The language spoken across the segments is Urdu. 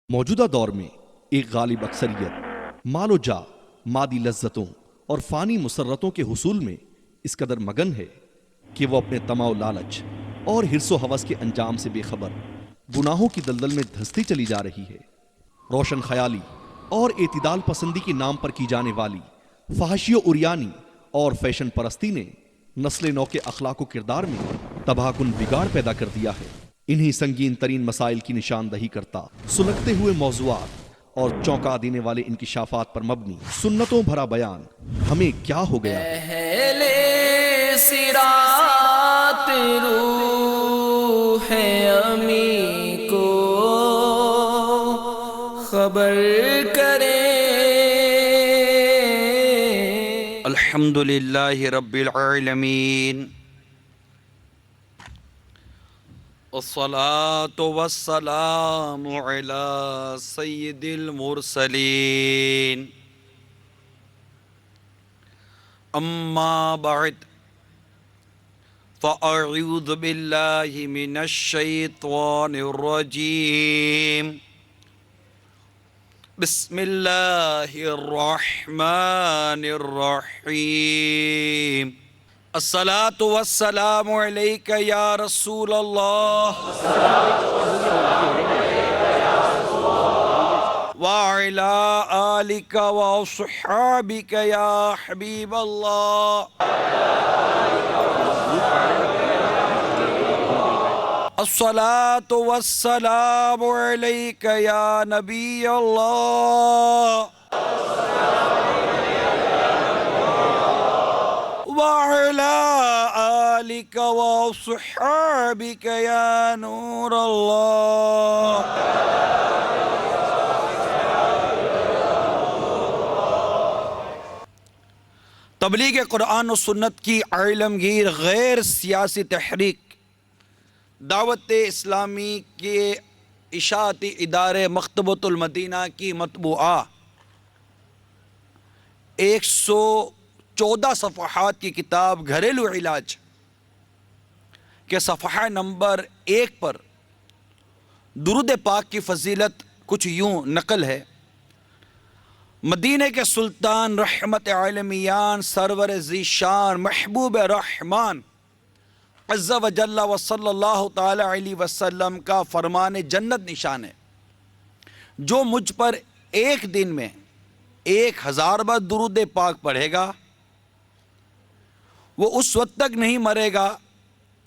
موجودہ دور میں ایک غالب اکثریت مال و جا، مادی لذتوں اور فانی مسرتوں کے حصول میں اس قدر مگن ہے کہ وہ اپنے طمع و لالچ اور حرص و ہوس کے انجام سے بے خبر گناہوں کی دلدل میں دھستی چلی جا رہی ہے۔ روشن خیالی اور اعتدال پسندی کے نام پر کی جانے والی فحاشی و عریانی اور فیشن پرستی نے نسل نو کے اخلاق و کردار میں تباہ کن بگاڑ پیدا کر دیا ہے۔ انہی سنگین ترین مسائل کی نشاندہی کرتا سلگتے ہوئے موضوعات اور چونکا دینے والے انکشافات پر مبنی سنتوں بھرا بیان ہمیں کیا ہو گیا ہے۔ اہل صراط روح امی کو خبر کریں۔ الحمدللہ رب العالمین، والصلاة والسلام علی سید المرسلین، اما بعد فاعوذ باللہ من الشیطان الرجیم، بسم اللہ الرحمن الرحیم۔ الصلاة والسلام علیک یا رسول اللہ، وعلی آلک واصحابک یا حبیب اللہ۔ الصلاة والسلام علیک یا نبی اللہ، وعلی آلک واصحابک یا نور اللہ۔ تبلیغ قرآن و سنت کی عالمگیر غیر سیاسی تحریک دعوت اسلامی کے اشاعتی ادارے مکتبۃ المدینہ کی مطبوعہ 114 صفحات کی کتاب گھریلو علاج کے صفحہ نمبر 1 پر درود پاک کی فضیلت کچھ یوں نقل ہے: مدینہ کے سلطان رحمت عالمیان سرور ذیشان محبوب رحمان عز و جل و صلی اللہ تعالی علیہ وسلم کا فرمان جنت نشان ہے، جو مجھ پر ایک دن میں 1000 بار درود پاک پڑھے گا وہ اس وقت تک نہیں مرے گا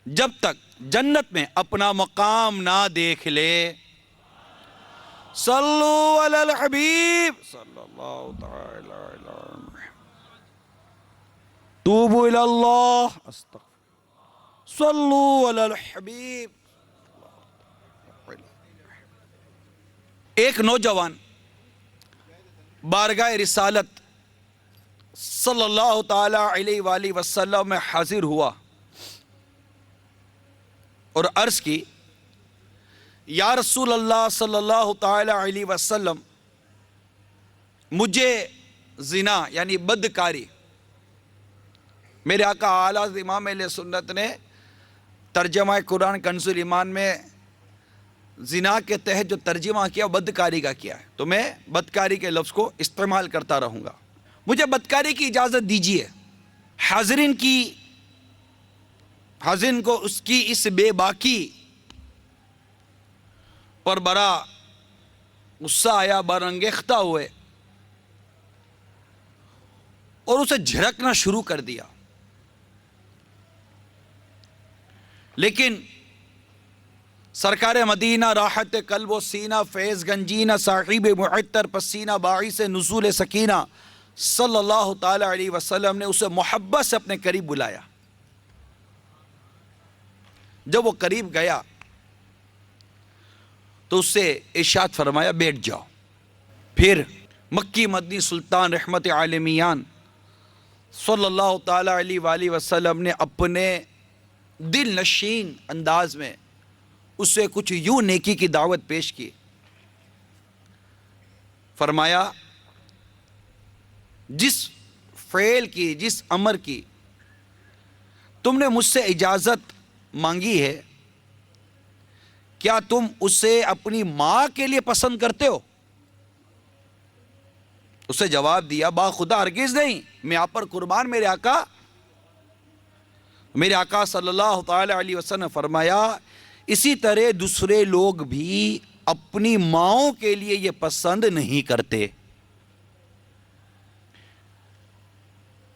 جب تک جنت میں اپنا مقام نہ دیکھ لے۔ صلو علی الحبیب صلی اللہ تعالی علی محمد، توبوا الی اللہ، استغفر، صلو علی الحبیب۔ ایک نوجوان بارگاہ رسالت صلی اللہ تعالی علیہ وآلہ وسلم میں حاضر ہوا اور عرض کی: یا رسول اللہ صلی اللہ تعالی علیہ وسلم، مجھے زنا یعنی بدکاری، میرے آقا اعلیٰ امام اہل سنت نے ترجمہ قرآن کنز ایمان میں زنا کے تحت جو ترجمہ کیا بدکاری کا کیا ہے، تو میں بدکاری کے لفظ کو استعمال کرتا رہوں گا۔ مجھے بدکاری کی اجازت دیجیے۔ حاضرین کو اس کی اس بے باکی پر بڑا غصہ آیا، برانگیختہ ہوئے اور اسے جھڑکنا شروع کر دیا، لیکن سرکار مدینہ راحت قلب و سینہ فیض گنجینہ صاحب معطر پسینہ باعث نزول سکینہ صلی اللہ تعالی علیہ وسلم نے اسے محبت سے اپنے قریب بلایا۔ جب وہ قریب گیا تو اس سے ارشاد فرمایا: بیٹھ جاؤ۔ پھر مکی مدنی سلطان رحمت عالمیان صلی اللہ تعالی علیہ وآلہ وسلم نے اپنے دل نشین انداز میں اسے کچھ یوں نیکی کی دعوت پیش کی۔ فرمایا: جس فعل کی، جس امر کی تم نے مجھ سے اجازت مانگی ہے، کیا تم اسے اپنی ماں کے لیے پسند کرتے ہو؟ اسے جواب دیا باخدا ہرگز نہیں، میں آپ پر قربان میرے آقا صلی اللہ تعالی علیہ وسلم نے فرمایا اسی طرح دوسرے لوگ بھی اپنی ماؤں کے لیے یہ پسند نہیں کرتے۔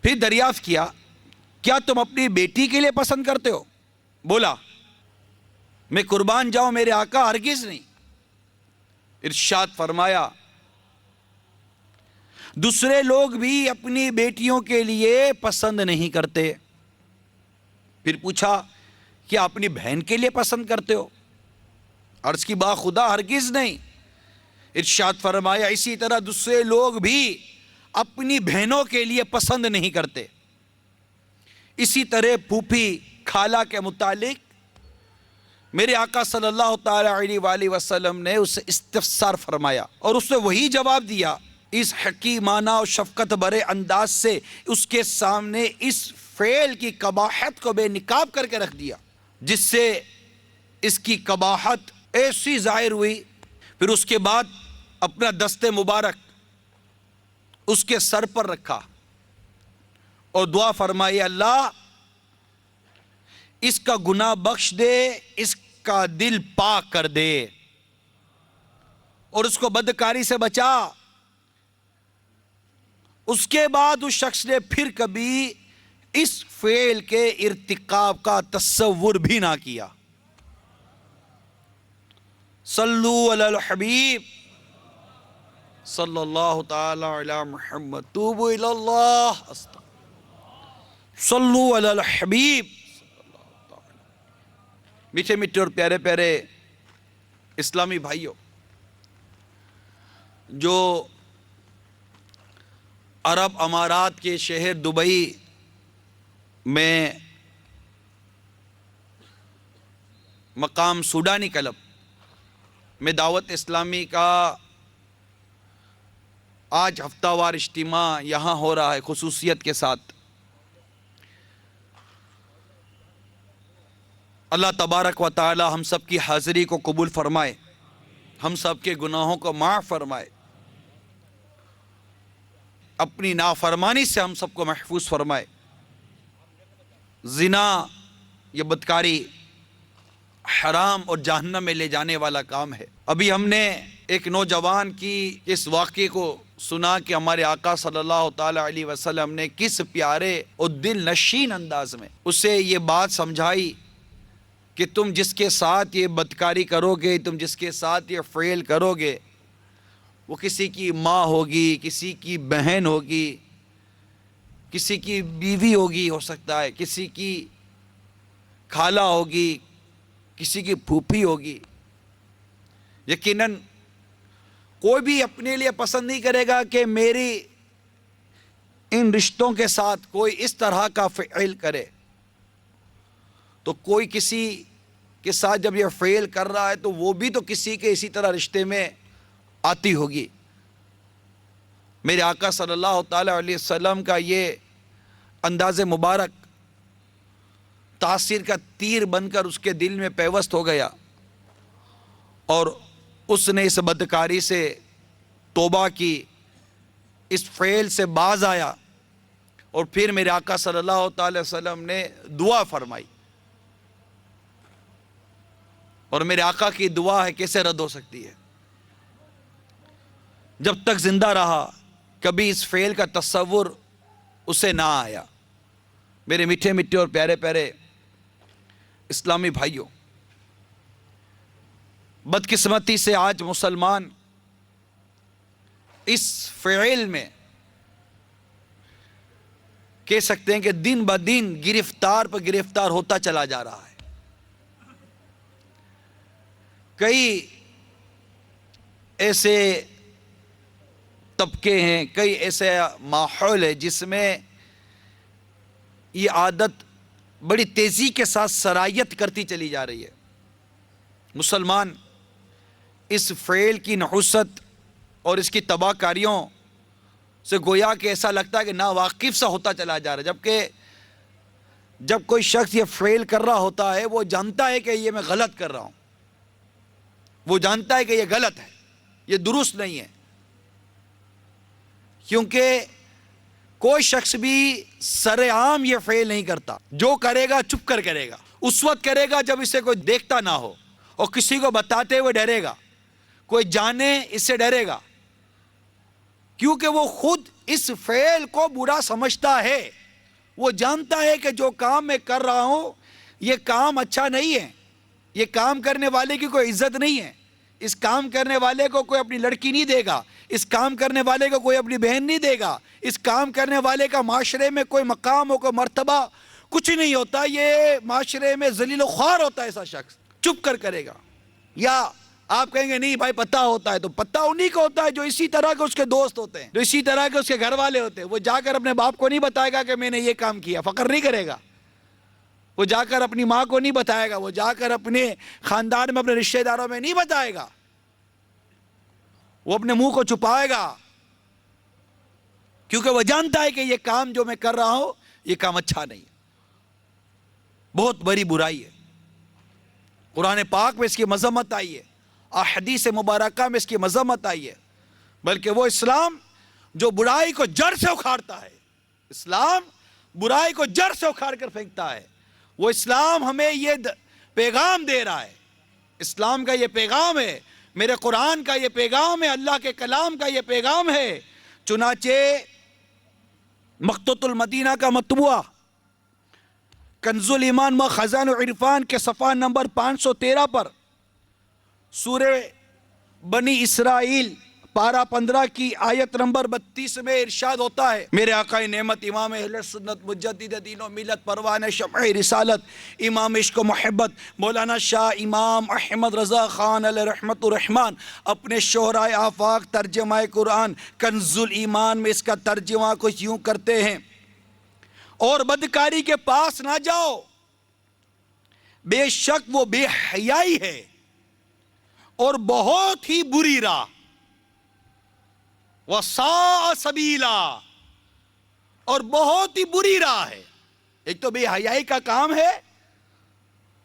پھر دریافت کیا کیا تم اپنی بیٹی کے لیے پسند کرتے ہو؟ بولا میں قربان جاؤں میرے آقا ہرگز نہیں۔ ارشاد فرمایا دوسرے لوگ بھی اپنی بیٹیوں کے لیے پسند نہیں کرتے۔ پھر پوچھا کیا اپنی بہن کے لیے پسند کرتے ہو؟ عرض کی باخدا ہرگز نہیں۔ ارشاد فرمایا اسی طرح دوسرے لوگ بھی اپنی بہنوں کے لیے پسند نہیں کرتے۔ اسی طرح پھوپھی خالہ کے متعلق میرے آقا صلی اللہ تعالی علیہ وآلہ وسلم نے اسے استفسار فرمایا اور اس نے وہی جواب دیا۔ اس حکیمانہ اور شفقت بھرے انداز سے اس کے سامنے اس فعل کی قباحت کو بے نقاب کر کے رکھ دیا جس سے اس کی قباحت ایسی ظاہر ہوئی۔ پھر اس کے بعد اپنا دست مبارک اس کے سر پر رکھا اور دعا فرمائی اللہ اس کا گناہ بخش دے، اس کا دل پاک کر دے اور اس کو بدکاری سے بچا۔ اس کے بعد اس شخص نے پھر کبھی اس فعل کے ارتکاب کا تصور بھی نہ کیا۔ صلو علی الحبیب صلی اللہ تعالی علی محمد توبوا الی اللہ صلو علی الحبیب۔ میٹھے میٹھے اور پیارے پیارے اسلامی بھائیوں، جو عرب امارات کے شہر دبئی میں مقام سوڈانی کلب میں دعوت اسلامی کا آج ہفتہ وار اجتماع یہاں ہو رہا ہے خصوصیت کے ساتھ، اللہ تبارک و تعالی ہم سب کی حاضری کو قبول فرمائے، ہم سب کے گناہوں کو معاف فرمائے، اپنی نافرمانی سے ہم سب کو محفوظ فرمائے۔ زنا یہ بدکاری حرام اور جہنم میں لے جانے والا کام ہے۔ ابھی ہم نے ایک نوجوان کی اس واقعے کو سنا کہ ہمارے آقا صلی اللہ تعالی علیہ وسلم نے کس پیارے اور دل نشین انداز میں اسے یہ بات سمجھائی کہ تم جس کے ساتھ یہ بدکاری کرو گے، تم جس کے ساتھ یہ فعل کرو گے، وہ کسی کی ماں ہوگی، کسی کی بہن ہوگی، کسی کی بیوی ہوگی، ہو سکتا ہے کسی کی خالہ ہوگی، کسی کی پھوپھی ہوگی۔ یقیناً کوئی بھی اپنے لیے پسند نہیں کرے گا کہ میری ان رشتوں کے ساتھ کوئی اس طرح کا فعل کرے، تو کوئی کسی کے ساتھ جب یہ فعل کر رہا ہے تو وہ بھی تو کسی کے اسی طرح رشتے میں آتی ہوگی۔ میرے آقا صلی اللہ تعالی علیہ وسلم کا یہ انداز مبارک تاثیر کا تیر بن کر اس کے دل میں پیوست ہو گیا اور اس نے اس بدکاری سے توبہ کی، اس فعل سے باز آیا، اور پھر میرے آقا صلی اللہ تعالی وسلم نے دعا فرمائی، اور میرے آقا کی دعا ہے کیسے رد ہو سکتی ہے؟ جب تک زندہ رہا کبھی اس فعل کا تصور اسے نہ آیا۔ میرے میٹھے میٹھے اور پیارے پیارے اسلامی بھائیوں، بدقسمتی سے آج مسلمان اس فعل میں کہہ سکتے ہیں کہ دن بدن گرفتار پر گرفتار ہوتا چلا جا رہا ہے۔ کئی ایسے طبقے ہیں، کئی ایسے ماحول ہے جس میں یہ عادت بڑی تیزی کے ساتھ سرایت کرتی چلی جا رہی ہے۔ مسلمان اس فعل کی نحوست اور اس کی تباہ کاریوں سے گویا کہ ایسا لگتا ہے کہ ناواقف سا ہوتا چلا جا رہا ہے، جبکہ جب کوئی شخص یہ فعل کر رہا ہوتا ہے وہ جانتا ہے کہ یہ میں غلط کر رہا ہوں، وہ جانتا ہے کہ یہ غلط ہے، یہ درست نہیں ہے، کیونکہ کوئی شخص بھی سر عام یہ فعل نہیں کرتا، جو کرے گا چپ کر کرے گا، اس وقت کرے گا جب اسے کوئی دیکھتا نہ ہو، اور کسی کو بتاتے ہوئے ڈرے گا، کوئی جانے اس سے ڈرے گا، کیونکہ وہ خود اس فعل کو برا سمجھتا ہے، وہ جانتا ہے کہ جو کام میں کر رہا ہوں یہ کام اچھا نہیں ہے، یہ کام کرنے والے کی کوئی عزت نہیں ہے، اس کام کرنے والے کو کوئی اپنی لڑکی نہیں دے گا، اس کام کرنے والے کو کوئی اپنی بہن نہیں دے گا، اس کام کرنے والے کا معاشرے میں کوئی مقام ہو، کوئی مرتبہ کچھ نہیں ہوتا، یہ معاشرے میں ذلیل و خوار ہوتا ہے ایسا شخص، چپ کر کرے گا۔ یا آپ کہیں گے نہیں بھائی پتہ ہوتا ہے، تو پتہ انہی کو ہوتا ہے جو اسی طرح کے اس کے دوست ہوتے ہیں، جو اسی طرح کے اس کے گھر والے ہوتے ہیں، وہ جا کر اپنے باپ کو نہیں بتائے گا کہ میں نے یہ کام کیا، فخر نہیں کرے گا، وہ جا کر اپنی ماں کو نہیں بتائے گا، وہ جا کر اپنے خاندان میں اپنے رشتہ داروں میں نہیں بتائے گا، وہ اپنے منہ کو چھپائے گا، کیونکہ وہ جانتا ہے کہ یہ کام جو میں کر رہا ہوں یہ کام اچھا نہیں ہے، بہت بڑی برائی ہے۔ قرآن پاک میں اس کی مذمت آئی ہے، احادیث مبارکہ میں اس کی مذمت آئی ہے، بلکہ وہ اسلام جو برائی کو جڑ سے اکھاڑتا ہے، اسلام برائی کو جڑ سے اکھاڑ کر پھینکتا ہے، وہ اسلام ہمیں یہ پیغام دے رہا ہے، اسلام کا یہ پیغام ہے، میرے قرآن کا یہ پیغام ہے، اللہ کے کلام کا یہ پیغام ہے۔ چنانچہ مخطوط المدینہ کا مطبوعہ کنز الایمان و خزائن العرفان کے صفحہ نمبر 513 پر سورہ بنی اسرائیل پارہ 15 کی آیت نمبر 32 میں ارشاد ہوتا ہے، میرے آقا نعمت امام اہل سنت مجدد دین و ملت پروان شمع رسالت امام عشق و محبت مولانا شاہ امام احمد رضا خان علیہ رحمت الرحمن اپنے شہرائے آفاق ترجمہ قرآن کنز الایمان میں اس کا ترجمہ کچھ یوں کرتے ہیں، اور بدکاری کے پاس نہ جاؤ، بے شک وہ بے حیائی ہے اور بہت ہی بری راہ، وَسَاءَ سَبِيلًا، اور بہت ہی بری راہ ہے۔ ایک تو بے حیائی کا کام ہے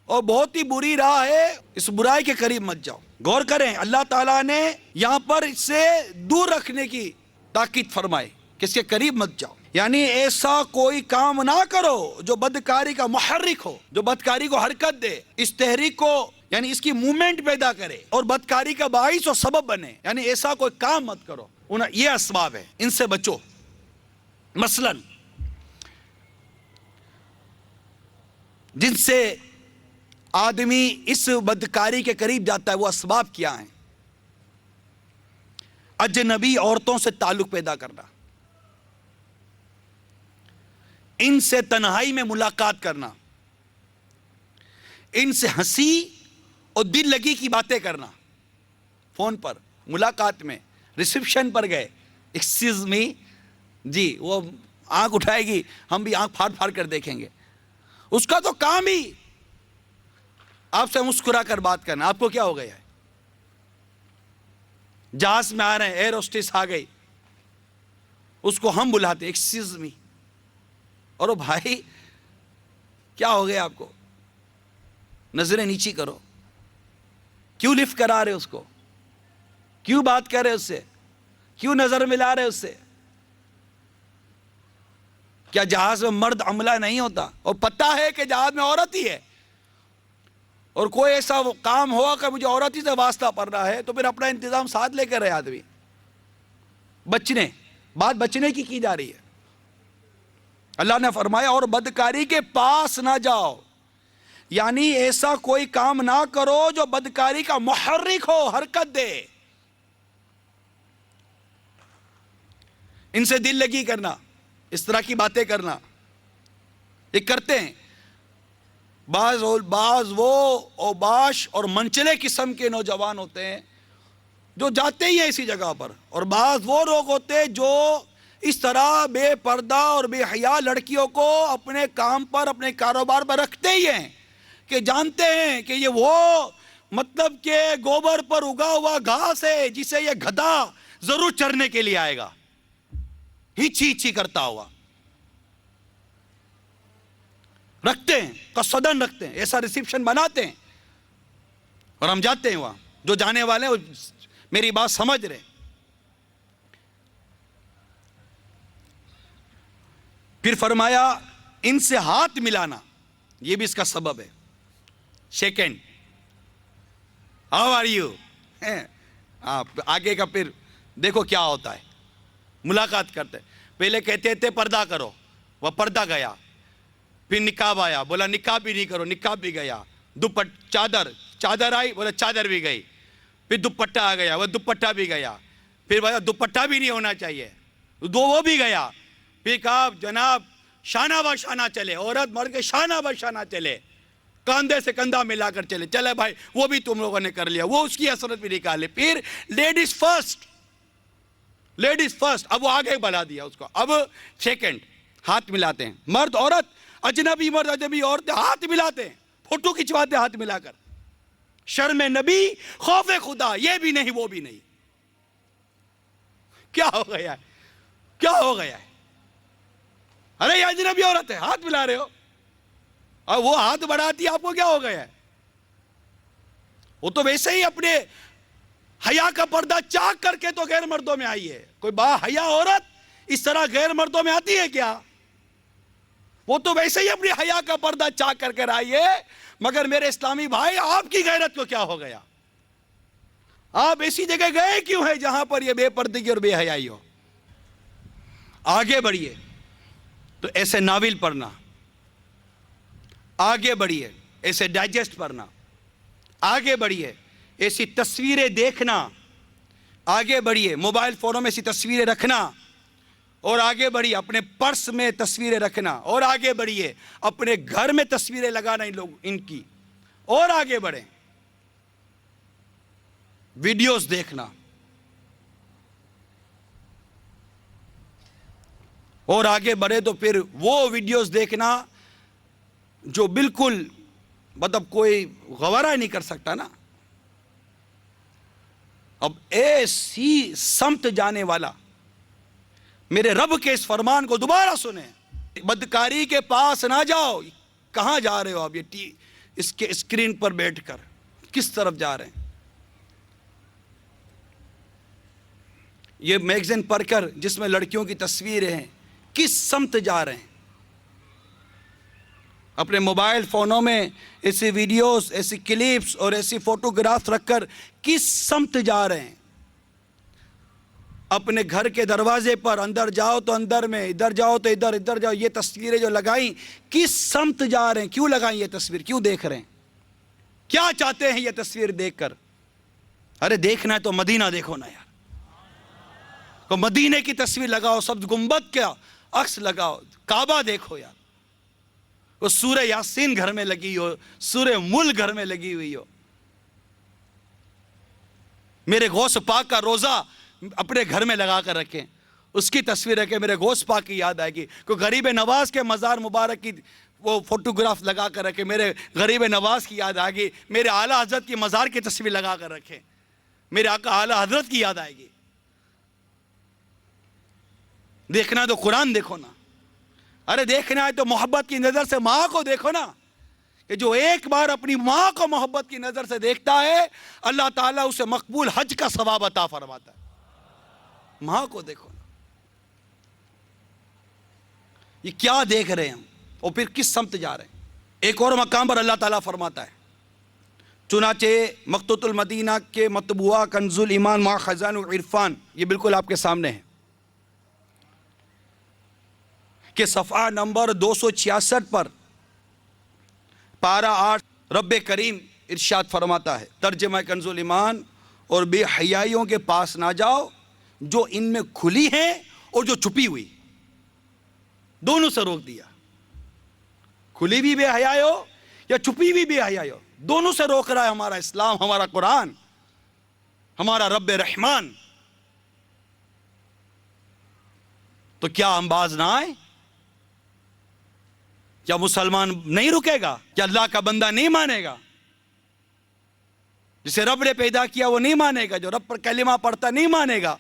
اور بہت ہی بری راہ ہے، اس برائی کے قریب مت جاؤ۔ غور کریں، اللہ تعالیٰ نے یہاں پر اس سے دور رکھنے کی تاکید فرمائی کہ اس کے قریب مت جاؤ، یعنی ایسا کوئی کام نہ کرو جو بدکاری کا محرک ہو، جو بدکاری کو حرکت دے، اس تحریک کو یعنی اس کی مومنٹ پیدا کرے اور بدکاری کا باعث اور سبب بنے، یعنی ایسا کوئی کام مت کرو، یہ اسباب ہے، ان سے بچو۔ مثلا جن سے آدمی اس بدکاری کے قریب جاتا ہے وہ اسباب کیا ہیں؟ اجنبی عورتوں سے تعلق پیدا کرنا، ان سے تنہائی میں ملاقات کرنا، ان سے ہنسی اور دل لگی کی باتیں کرنا، فون پر، ملاقات میں، ریسیپشن پر گئے، ایکسکیوز می، جی وہ آنکھ اٹھائے گی، ہم بھی آنکھ پھاڑ پھاڑ کر دیکھیں گے، اس کا تو کام ہی آپ سے مسکرا کر بات کرنا۔ آپ کو کیا ہو گیا ہے؟ جہاز میں آ رہے ہیں، ایئر ہوسٹس آ گئی، اس کو ہم بلاتے ہیں ایکسکیوز می، اور بھائی کیا ہو گیا آپ کو؟ نظریں نیچی کرو، کیوں لفٹ کرا رہے اس کو؟ کیوں بات کر رہے اس سے؟ کیوں نظر ملا رہے اس سے؟ کیا جہاز میں مرد عملہ نہیں ہوتا؟ اور پتہ ہے کہ جہاز میں عورت ہی ہے، اور کوئی ایسا کام ہوا کہ مجھے عورت ہی سے واسطہ پڑ رہا ہے، تو پھر اپنا انتظام ساتھ لے کر رہے آدمی، بات بچنے کی جا رہی ہے۔ اللہ نے فرمایا اور بدکاری کے پاس نہ جاؤ، یعنی ایسا کوئی کام نہ کرو جو بدکاری کا محرک ہو، حرکت دے، ان سے دل لگی کرنا، اس طرح کی باتیں کرنا، یہ کرتے ہیں بعض وہ اوباش اور منچلے قسم کے نوجوان ہوتے ہیں جو جاتے ہی ہیں اسی جگہ پر، اور بعض وہ لوگ ہوتے ہیں جو اس طرح بے پردہ اور بے حیا لڑکیوں کو اپنے کام پر، اپنے کاروبار پر رکھتے ہی ہیں کہ جانتے ہیں کہ یہ وہ مطلب کہ گوبر پر اگا ہوا گھاس ہے جسے یہ گدھا ضرور چرنے کے لیے آئے گا، ہچی کرتا ہوا، رکھتے ہیں، قصدن رکھتے ہیں، ایسا ریسیپشن بناتے ہیں، اور ہم جاتے ہیں وہاں، جو جانے والے ہیں وہ میری بات سمجھ رہے. پھر فرمایا ان سے ہاتھ ملانا یہ بھی اس کا سبب ہے. شیکنڈ، ہاؤ آر یو، آپ آگے کا پھر دیکھو کیا ہوتا ہے. ملاقات کرتے پہلے کہتے تھے پردہ کرو، وہ پردہ گیا. پھر نقاب آیا، بولا نقاب بھی نہیں کرو، نقاب بھی گیا. چادر آئی، بولا چادر بھی گئی. پھر دوپٹہ آ گیا، وہ دوپٹہ بھی گیا. پھر بولا دوپٹہ بھی نہیں ہونا چاہیے، وہ بھی گیا. پھر کہا جناب شانہ بہ شانہ چلے، عورت مرد کے شانہ بہ شانہ چلے، کاندھے سے کندھا ملا کر چلے. چلے بھائی وہ بھی تم لوگوں نے کر لیا، وہ اس کی حسرت بھی نکال لی. پھر لیڈیز فرسٹ، لیڈیز فرسٹ. اب وہ آگے بڑھا دیا اس کو. اب سیکنڈ، ہاتھ ملاتے ہیں. مرد عورت، اجنبی مرد اجنبی عورتیں ہاتھ ملاتے ہیں، فوٹو کھنچواتے ہاتھ ملا کر. شرم نبی، خوف خدا، یہ بھی نہیں وہ بھی نہیں. کیا ہو گیا ہے، کیا ہو گیا ہے؟ ارے یہ اجنبی عورت ہے، ہاتھ ملا رہے ہو، اور وہ ہاتھ بڑھاتی ہے، آپ کو کیا ہو گیا ہے؟ وہ تو ویسے ہی اپنے حیا کا پردہ چاک کر کے تو غیر مردوں میں آئی ہے. کوئی با حیا عورت اس طرح غیر مردوں میں آتی ہے کیا؟ وہ تو ویسے ہی اپنی حیا کا پردہ چاک کر کے آئی ہے. مگر میرے اسلامی بھائی آپ کی غیرت کو کیا ہو گیا؟ آپ ایسی جگہ گئے کیوں ہیں جہاں پر یہ بے پردگی اور بے حیائی ہو؟ آگے بڑھیے تو ایسے ناول پڑھنا، آگے بڑھیے ایسے ڈائجسٹ پڑھنا، آگے بڑھیے ایسی تصویریں دیکھنا، آگے بڑھیے موبائل فونوں میں ایسی تصویریں رکھنا، اور آگے بڑھیے اپنے پرس میں تصویریں رکھنا، اور آگے بڑھیے اپنے گھر میں تصویریں لگانا ان کی، اور آگے بڑھیں ویڈیوز دیکھنا، اور آگے بڑھے تو پھر وہ ویڈیوز دیکھنا جو بالکل مطلب کوئی گوارا نہیں کر سکتا نا. اب ایسی سمت جانے والا میرے رب کے اس فرمان کو دوبارہ سنیں، بدکاری کے پاس نہ جاؤ. کہاں جا رہے ہو اب یہ اس کے اسکرین پر بیٹھ کر کس طرف جا رہے ہیں؟ یہ میگزین پڑھ کر جس میں لڑکیوں کی تصویریں ہیں، کس سمت جا رہے ہیں؟ اپنے موبائل فونوں میں ایسی ویڈیوز، ایسی کلپس اور ایسی فوٹوگراف رکھ کر کس سمت جا رہے ہیں؟ اپنے گھر کے دروازے پر اندر جاؤ تو اندر میں، ادھر جاؤ تو ادھر، ادھر جاؤ. یہ تصویریں جو لگائیں کس سمت جا رہے ہیں؟ کیوں لگائیں یہ تصویر؟ کیوں دیکھ رہے ہیں؟ کیا چاہتے ہیں یہ تصویر دیکھ کر؟ ارے دیکھنا ہے تو مدینہ دیکھو نا یار. تو مدینے کی تصویر لگاؤ، سبز گنبد کا عکس لگاؤ، کعبہ دیکھو یار. وہ سورہ یاسین گھر میں لگی ہو، سورہ ملک گھر میں لگی ہوئی ہو. میرے غوث پاک کا روزہ اپنے گھر میں لگا کر رکھیں، اس کی تصویر رکھیں، میرے غوث پاک کی یاد آئے گی. کوئی غریب نواز کے مزار مبارک کی وہ فوٹوگراف لگا کر رکھیں، میرے غریب نواز کی یاد آئے گی. میرے اعلیٰ حضرت کی مزار کی تصویر لگا کر رکھیں، میرے آقا اعلیٰ حضرت کی یاد آئے گی. دیکھنا تو قرآن دیکھو نا. ارے دیکھنا ہے تو محبت کی نظر سے ماں کو دیکھو نا، کہ جو ایک بار اپنی ماں کو محبت کی نظر سے دیکھتا ہے اللہ تعالیٰ اسے مقبول حج کا ثواب عطا فرماتا ہے. ماں کو دیکھو نا. یہ کیا دیکھ رہے ہیں ہم، اور پھر کس سمت جا رہے ہیں؟ ایک اور مقام پر اللہ تعالیٰ فرماتا ہے، چنانچہ مقتوط المدینہ کے مطبوعہ کنز الایمان مع خزان العرفان، یہ بالکل آپ کے سامنے ہے، کہ صفحہ نمبر 266 پر پارہ 8 رب کریم ارشاد فرماتا ہے، ترجمہ کنز الایمان، اور بے حیائیوں کے پاس نہ جاؤ جو ان میں کھلی ہیں اور جو چھپی ہوئی. دونوں سے روک دیا، کھلی بھی بے حیائی ہو یا چھپی بھی بے حیائی ہو، دونوں سے روک رہا ہے ہمارا اسلام، ہمارا قرآن، ہمارا رب رحمان. تو کیا ہم باز نہ آئیں؟ کیا مسلمان نہیں رکے گا؟ کیا اللہ کا بندہ نہیں مانے گا؟ جسے رب نے پیدا کیا وہ نہیں مانے گا، جو رب پر کلمہ پڑھتا نہیں مانے گا،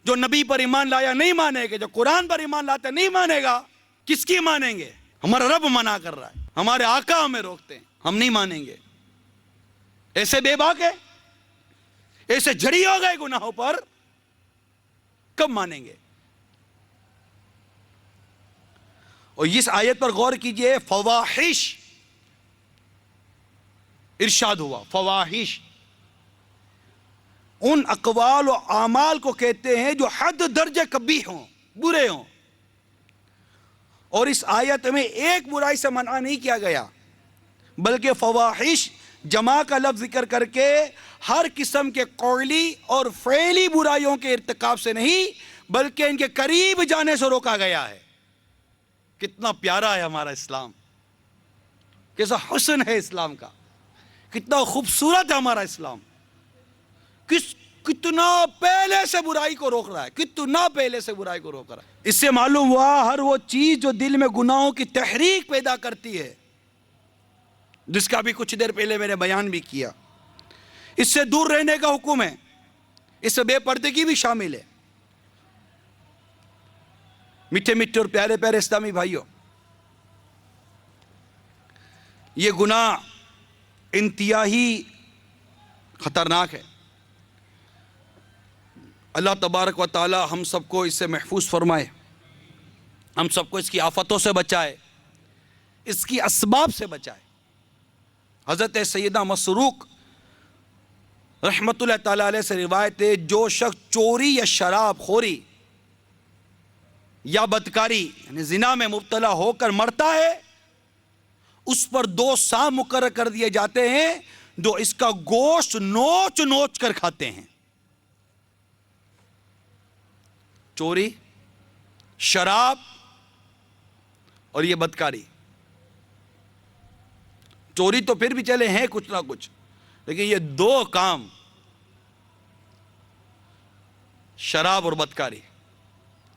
جو نبی پر ایمان لایا نہیں مانے گا، جو قرآن پر ایمان لاتا نہیں مانے گا. کس کی مانیں گے؟ ہمارا رب منع کر رہا ہے، ہمارے آقا ہمیں روکتے ہیں، ہم نہیں مانیں گے. ایسے بے باک ہے ایسے جڑی ہو گئے گناہوں پر، کب مانیں گے؟ اور اس آیت پر غور کیجئے، فواحش ارشاد ہوا، فواحش ان اقوال و اعمال کو کہتے ہیں جو حد درجے قبیح ہوں، برے ہوں. اور اس آیت میں ایک برائی سے منع نہیں کیا گیا، بلکہ فواحش جمع کا لفظ ذکر کر کے ہر قسم کے قولی اور فعلی برائیوں کے ارتکاب سے نہیں، بلکہ ان کے قریب جانے سے روکا گیا ہے. کتنا پیارا ہے ہمارا اسلام، کیسا حسن ہے اسلام کا، کتنا خوبصورت ہے ہمارا اسلام، کتنا پہلے سے برائی کو روک رہا ہے، کتنا پہلے سے برائی کو روک رہا ہے. اس سے معلوم ہوا ہر وہ چیز جو دل میں گناہوں کی تحریک پیدا کرتی ہے، جس کا بھی کچھ دیر پہلے میں نے بیان بھی کیا، اس سے دور رہنے کا حکم ہے. اس سے بے پردگی بھی شامل ہے. میٹھے میٹھے اور پیارے پیارے اسلامی بھائیوں، یہ گناہ انتہائی خطرناک ہے. اللہ تبارک و تعالی ہم سب کو اس سے محفوظ فرمائے، ہم سب کو اس کی آفتوں سے بچائے، اس کی اسباب سے بچائے. حضرت سیدہ مسروق رحمت اللہ تعالیٰ علیہ سے روایت ہے، جو شخص چوری یا شراب خوری یا بدکاری یعنی زنا میں مبتلا ہو کر مرتا ہے، اس پر 2 سانپ مقرر کر دیے جاتے ہیں جو اس کا گوشت نوچ نوچ کر کھاتے ہیں. چوری، شراب اور یہ بدکاری. چوری تو پھر بھی چلے ہیں کچھ نہ کچھ، لیکن یہ 2 کام، شراب اور بدکاری،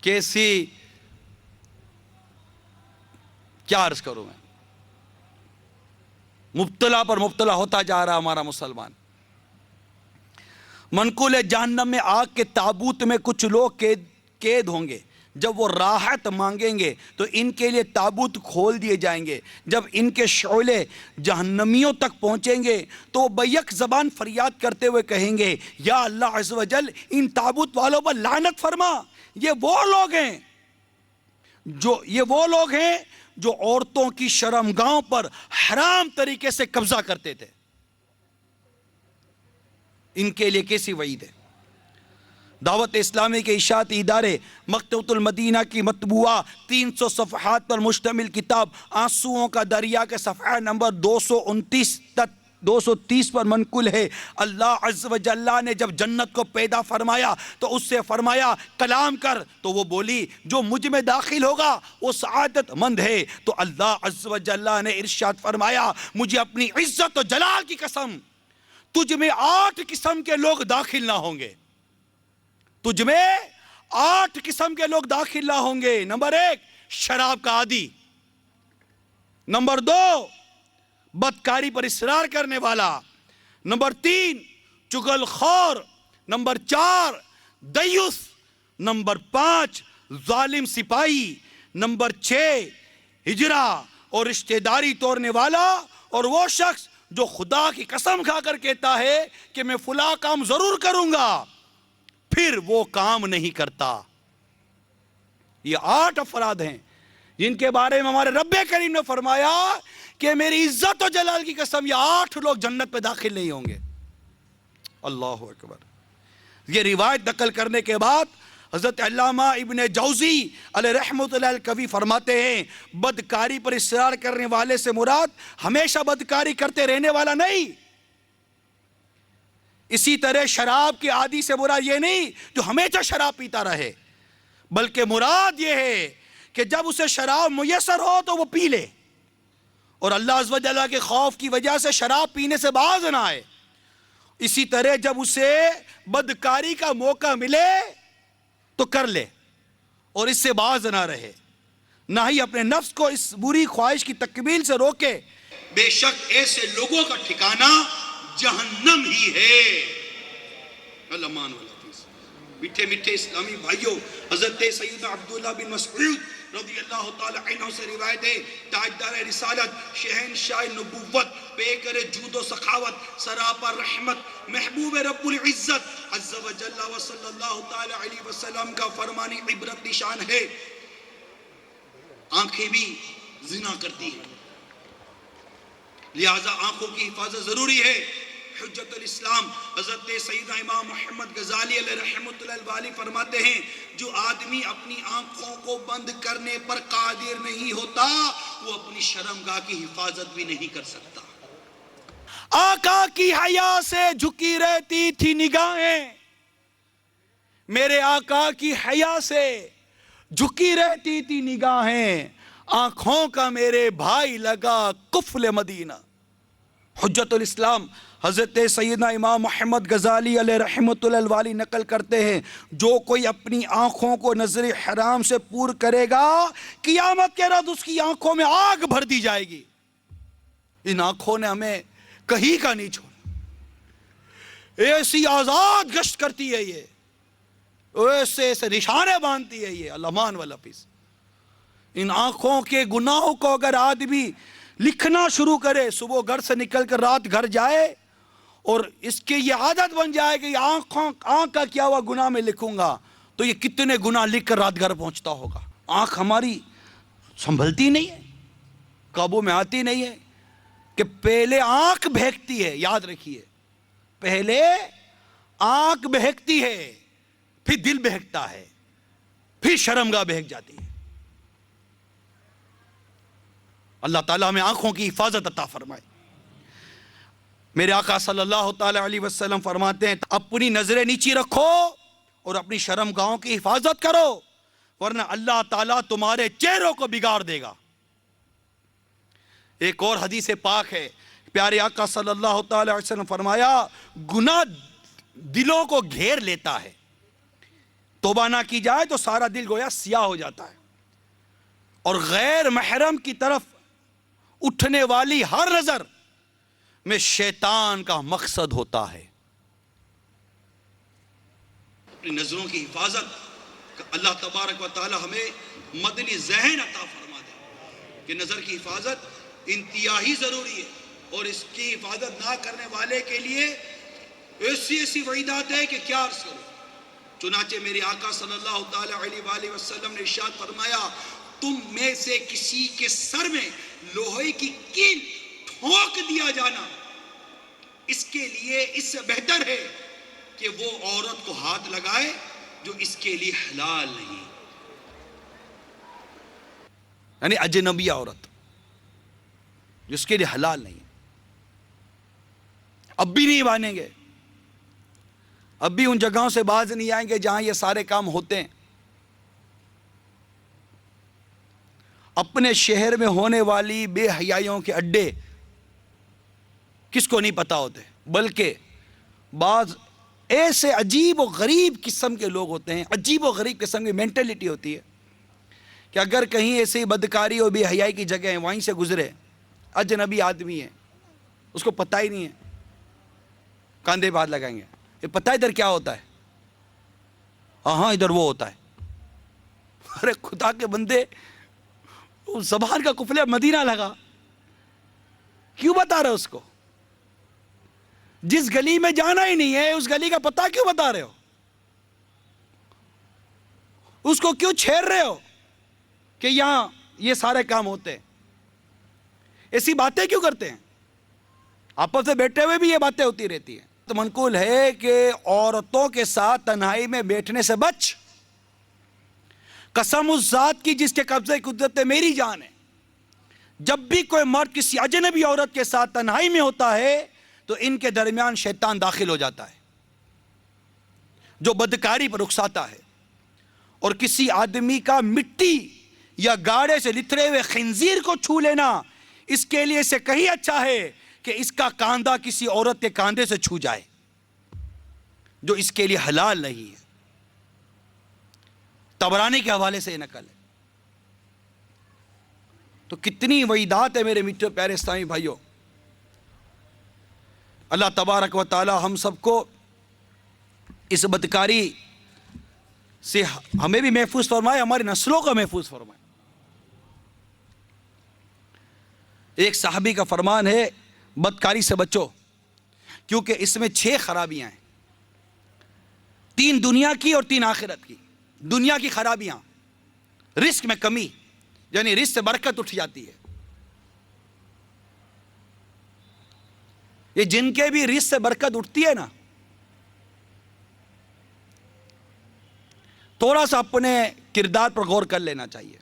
کیسی، کیا عرض کروں میں، مبتلا پر مبتلا ہوتا جا رہا ہمارا مسلمان. منقول ہے جہنم میں آگ کے تابوت میں کچھ لوگ قید ہوں گے. جب وہ راحت مانگیں گے تو ان کے لیے تابوت کھول دیے جائیں گے. جب ان کے شعلے جہنمیوں تک پہنچیں گے تو وہ بیک زبان فریاد کرتے ہوئے کہیں گے، یا اللہ عز و جل ان تابوت والوں پر لعنت فرما. یہ وہ لوگ ہیں جو عورتوں کی شرمگاہوں پر حرام طریقے سے قبضہ کرتے تھے. ان کے لیے کیسی وعید ہے. دعوت اسلامی کے اشاعتی ادارے مکتبۃ المدینہ کی مطبوعہ 300 صفحات پر مشتمل کتاب آنسوؤں کا دریا کے صفحہ نمبر 230 پر منقول ہے، اللہ عز و جل نے جب جنت کو پیدا فرمایا تو اس سے فرمایا کلام کر، تو وہ بولی جو مجھ میں داخل ہوگا وہ سعادت مند ہے. تو اللہ عز و جل نے ارشاد فرمایا، مجھے اپنی عزت و جلال کی قسم، تجھ میں 8 قسم کے لوگ داخل نہ ہوں گے. تجھ میں 8 قسم کے لوگ داخل نہ ہوں گے. نمبر 1 شراب کا عادی، نمبر 2 بدکاری پر اصرار کرنے والا، نمبر 3 چغل خور، نمبر 4 دیوس، نمبر 5 ظالم سپاہی، نمبر 6 ہجرا اور رشتہ داری توڑنے والا، اور وہ شخص جو خدا کی قسم کھا کر کہتا ہے کہ میں فلاں کام ضرور کروں گا پھر وہ کام نہیں کرتا. یہ 8 افراد ہیں جن کے بارے میں ہمارے رب کریم نے فرمایا کہ میری عزت و جلال کی قسم یہ 8 لوگ جنت پہ داخل نہیں ہوں گے. اللہ اکبر. یہ روایت نقل کرنے کے بعد حضرت علامہ ابن جوزی علیہ رحمۃ اللہ الکوی فرماتے ہیں، بدکاری پر اصرار کرنے والے سے مراد ہمیشہ بدکاری کرتے رہنے والا نہیں. اسی طرح شراب کی عادی سے مراد یہ نہیں جو ہمیشہ شراب پیتا رہے، بلکہ مراد یہ ہے کہ جب اسے شراب میسر ہو تو وہ پی لے اور اللہ عز و جل کے خوف کی وجہ سے شراب پینے سے باز نہ آئے. اسی طرح جب اسے بدکاری کا موقع ملے تو کر لے اور اس سے باز نہ رہے، نہ ہی اپنے نفس کو اس بری خواہش کی تکمیل سے روکے. بے شک ایسے لوگوں کا ٹھکانہ جہنم ہی ہے. اللہ مان والا حدیث. میٹھے میٹھے اسلامی بھائیوں، حضرت سیدنا عبداللہ بن مسعود رضی اللہ تعالی عنہ سے روایت ہے، تاجدار رسالت، شہنشاہ نبوت، پیکر جود و سخاوت، سراپا رحمت، محبوب رب العزت عز و جل و صلی اللہ تعالی علیہ وسلم کا فرمان عبرت نشان ہے، آنکھیں بھی زنا کرتی ہیں، لہذا آنکھوں کی حفاظت ضروری ہے۔ حجت الاسلام حضرت سیدنا امام محمد غزالی علیہ رحمۃ اللہ علیہ فرماتے ہیں، جو آدمی اپنی آنکھوں کو بند کرنے پر قادر نہیں ہوتا وہ اپنی شرمگاہ کی حفاظت بھی نہیں کر سکتا۔ آقا کی حیا سے جھکی رہتی تھی نگاہیں، میرے آقا کی حیا سے جھکی رہتی تھی نگاہیں، آنکھوں کا میرے بھائی لگا قفل مدینہ۔ حجت الاسلام حضرت سیدنا امام محمد غزالی علیہ رحمۃ اللہ علیہ نقل کرتے ہیں، جو کوئی اپنی آنکھوں کو نظر حرام سے پور کرے گا قیامت کے روز اس کی آنکھوں میں آگ بھر دی جائے گی۔ ان آنکھوں نے ہمیں کہیں کا نہیں چھوڑا، ایسی آزاد گشت کرتی ہے یہ، ایسے نشانے باندھتی ہے یہ الامان والا پیس۔ ان آنکھوں کے گناہوں کو اگر آدمی لکھنا شروع کرے، صبح گھر سے نکل کر رات گھر جائے اور اس کی یہ عادت بن جائے کہ آنکھ کا کیا ہوا گناہ میں لکھوں گا، تو یہ کتنے گناہ لکھ کر رات گھر پہنچتا ہوگا۔ آنکھ ہماری سنبھلتی نہیں ہے، قابو میں آتی نہیں ہے، کہ پہلے آنکھ بہکتی ہے، یاد رکھیے، پہلے آنکھ بہکتی ہے، پھر دل بہکتا ہے، پھر شرمگاہ بہک جاتی ہے۔ اللہ تعالیٰ ہمیں آنکھوں کی حفاظت عطا فرمائے۔ میرے آقا صلی اللہ تعالی علیہ وسلم فرماتے ہیں، اپنی نظریں نیچی رکھو اور اپنی شرمگاہوں کی حفاظت کرو، ورنہ اللہ تعالیٰ تمہارے چہروں کو بگاڑ دے گا۔ ایک اور حدیث پاک ہے، پیارے آقا صلی اللہ تعالی علیہ وسلم فرمایا، گناہ دلوں کو گھیر لیتا ہے، توبہ نہ کی جائے تو سارا دل گویا سیاہ ہو جاتا ہے، اور غیر محرم کی طرف اٹھنے والی ہر نظر میں شیطان کا مقصد ہوتا ہے۔ اپنی نظروں کی حفاظت اللہ تبارک و تعالی ہمیں مدنی ذہن عطا فرما دے کہ نظر کی حفاظت انتہائی ضروری ہے، اور اس کی حفاظت نہ کرنے والے کے لیے ایسی وعیدات ہے کہ کیا عرض کروں۔ چنانچہ میرے آقا صلی اللہ تعالی علیہ وآلہ وسلم نے ارشاد فرمایا، تم میں سے کسی کے سر میں لوہے کی کیل ٹھونک دیا جانا، اس کے لیے اس سے بہتر ہے کہ وہ عورت کو ہاتھ لگائے جو اس کے لیے حلال نہیں، یعنی اجنبی عورت جس کے لیے حلال نہیں۔ اب بھی نہیں مانیں گے، اب بھی ان جگہوں سے باز نہیں آئیں گے جہاں یہ سارے کام ہوتے ہیں۔ اپنے شہر میں ہونے والی بے حیائیوں کے اڈے کس کو نہیں پتا ہوتے، بلکہ بعض ایسے عجیب و غریب قسم کے لوگ ہوتے ہیں، عجیب و غریب قسم کی مینٹلٹی ہوتی ہے کہ اگر کہیں ایسی بدکاری اور بے حیائی کی جگہ ہیں، وہیں سے گزرے، اجنبی آدمی ہے، اس کو پتہ ہی نہیں ہے، کاندھے پہ ہاتھ لگائیں گے، یہ پتہ ادھر کیا ہوتا ہے، ہاں ادھر وہ ہوتا ہے۔ ارے خدا کے بندے، زبان کا قفل مدینہ لگا، کیوں بتا رہے ہو اس کو؟ جس گلی میں جانا ہی نہیں ہے اس گلی کا پتہ کیوں بتا رہے ہو؟ اس کو کیوں چھیڑ رہے ہو کہ یہاں یہ سارے کام ہوتے ہیں؟ ایسی باتیں کیوں کرتے ہیں؟ آپس میں بیٹھے ہوئے بھی یہ باتیں ہوتی رہتی ہیں۔ تو منقول ہے کہ عورتوں کے ساتھ تنہائی میں بیٹھنے سے بچ، قسم اس ذات کی جس کے قبضے کی قدرت میری جان ہے، جب بھی کوئی مرد کسی اجنبی عورت کے ساتھ تنہائی میں ہوتا ہے تو ان کے درمیان شیطان داخل ہو جاتا ہے جو بدکاری پر اکساتا ہے، اور کسی آدمی کا مٹی یا گاڑے سے لتھڑے ہوئے خنزیر کو چھو لینا اس کے لیے سے کہیں اچھا ہے کہ اس کا کاندھا کسی عورت کے کاندھے سے چھو جائے جو اس کے لیے حلال نہیں ہے۔ طبرانی کے حوالے سے یہ نقل ہے۔ تو کتنی وعیدات ہے میرے میٹھے پیارے اسلامی بھائیوں۔ اللہ تبارک و تعالی ہم سب کو اس بدکاری سے ہمیں بھی محفوظ فرمائے، ہماری نسلوں کو محفوظ فرمائے۔ ایک صحابی کا فرمان ہے، بدکاری سے بچو، کیونکہ اس میں 6 خرابیاں ہیں، 3 دنیا کی اور 3 آخرت کی۔ دنیا کی خرابیاں، رزق میں کمی، یعنی رزق سے برکت اٹھ جاتی ہے۔ یہ جن کے بھی رزق سے برکت اٹھتی ہے نا، تھوڑا سا اپنے کردار پر غور کر لینا چاہیے۔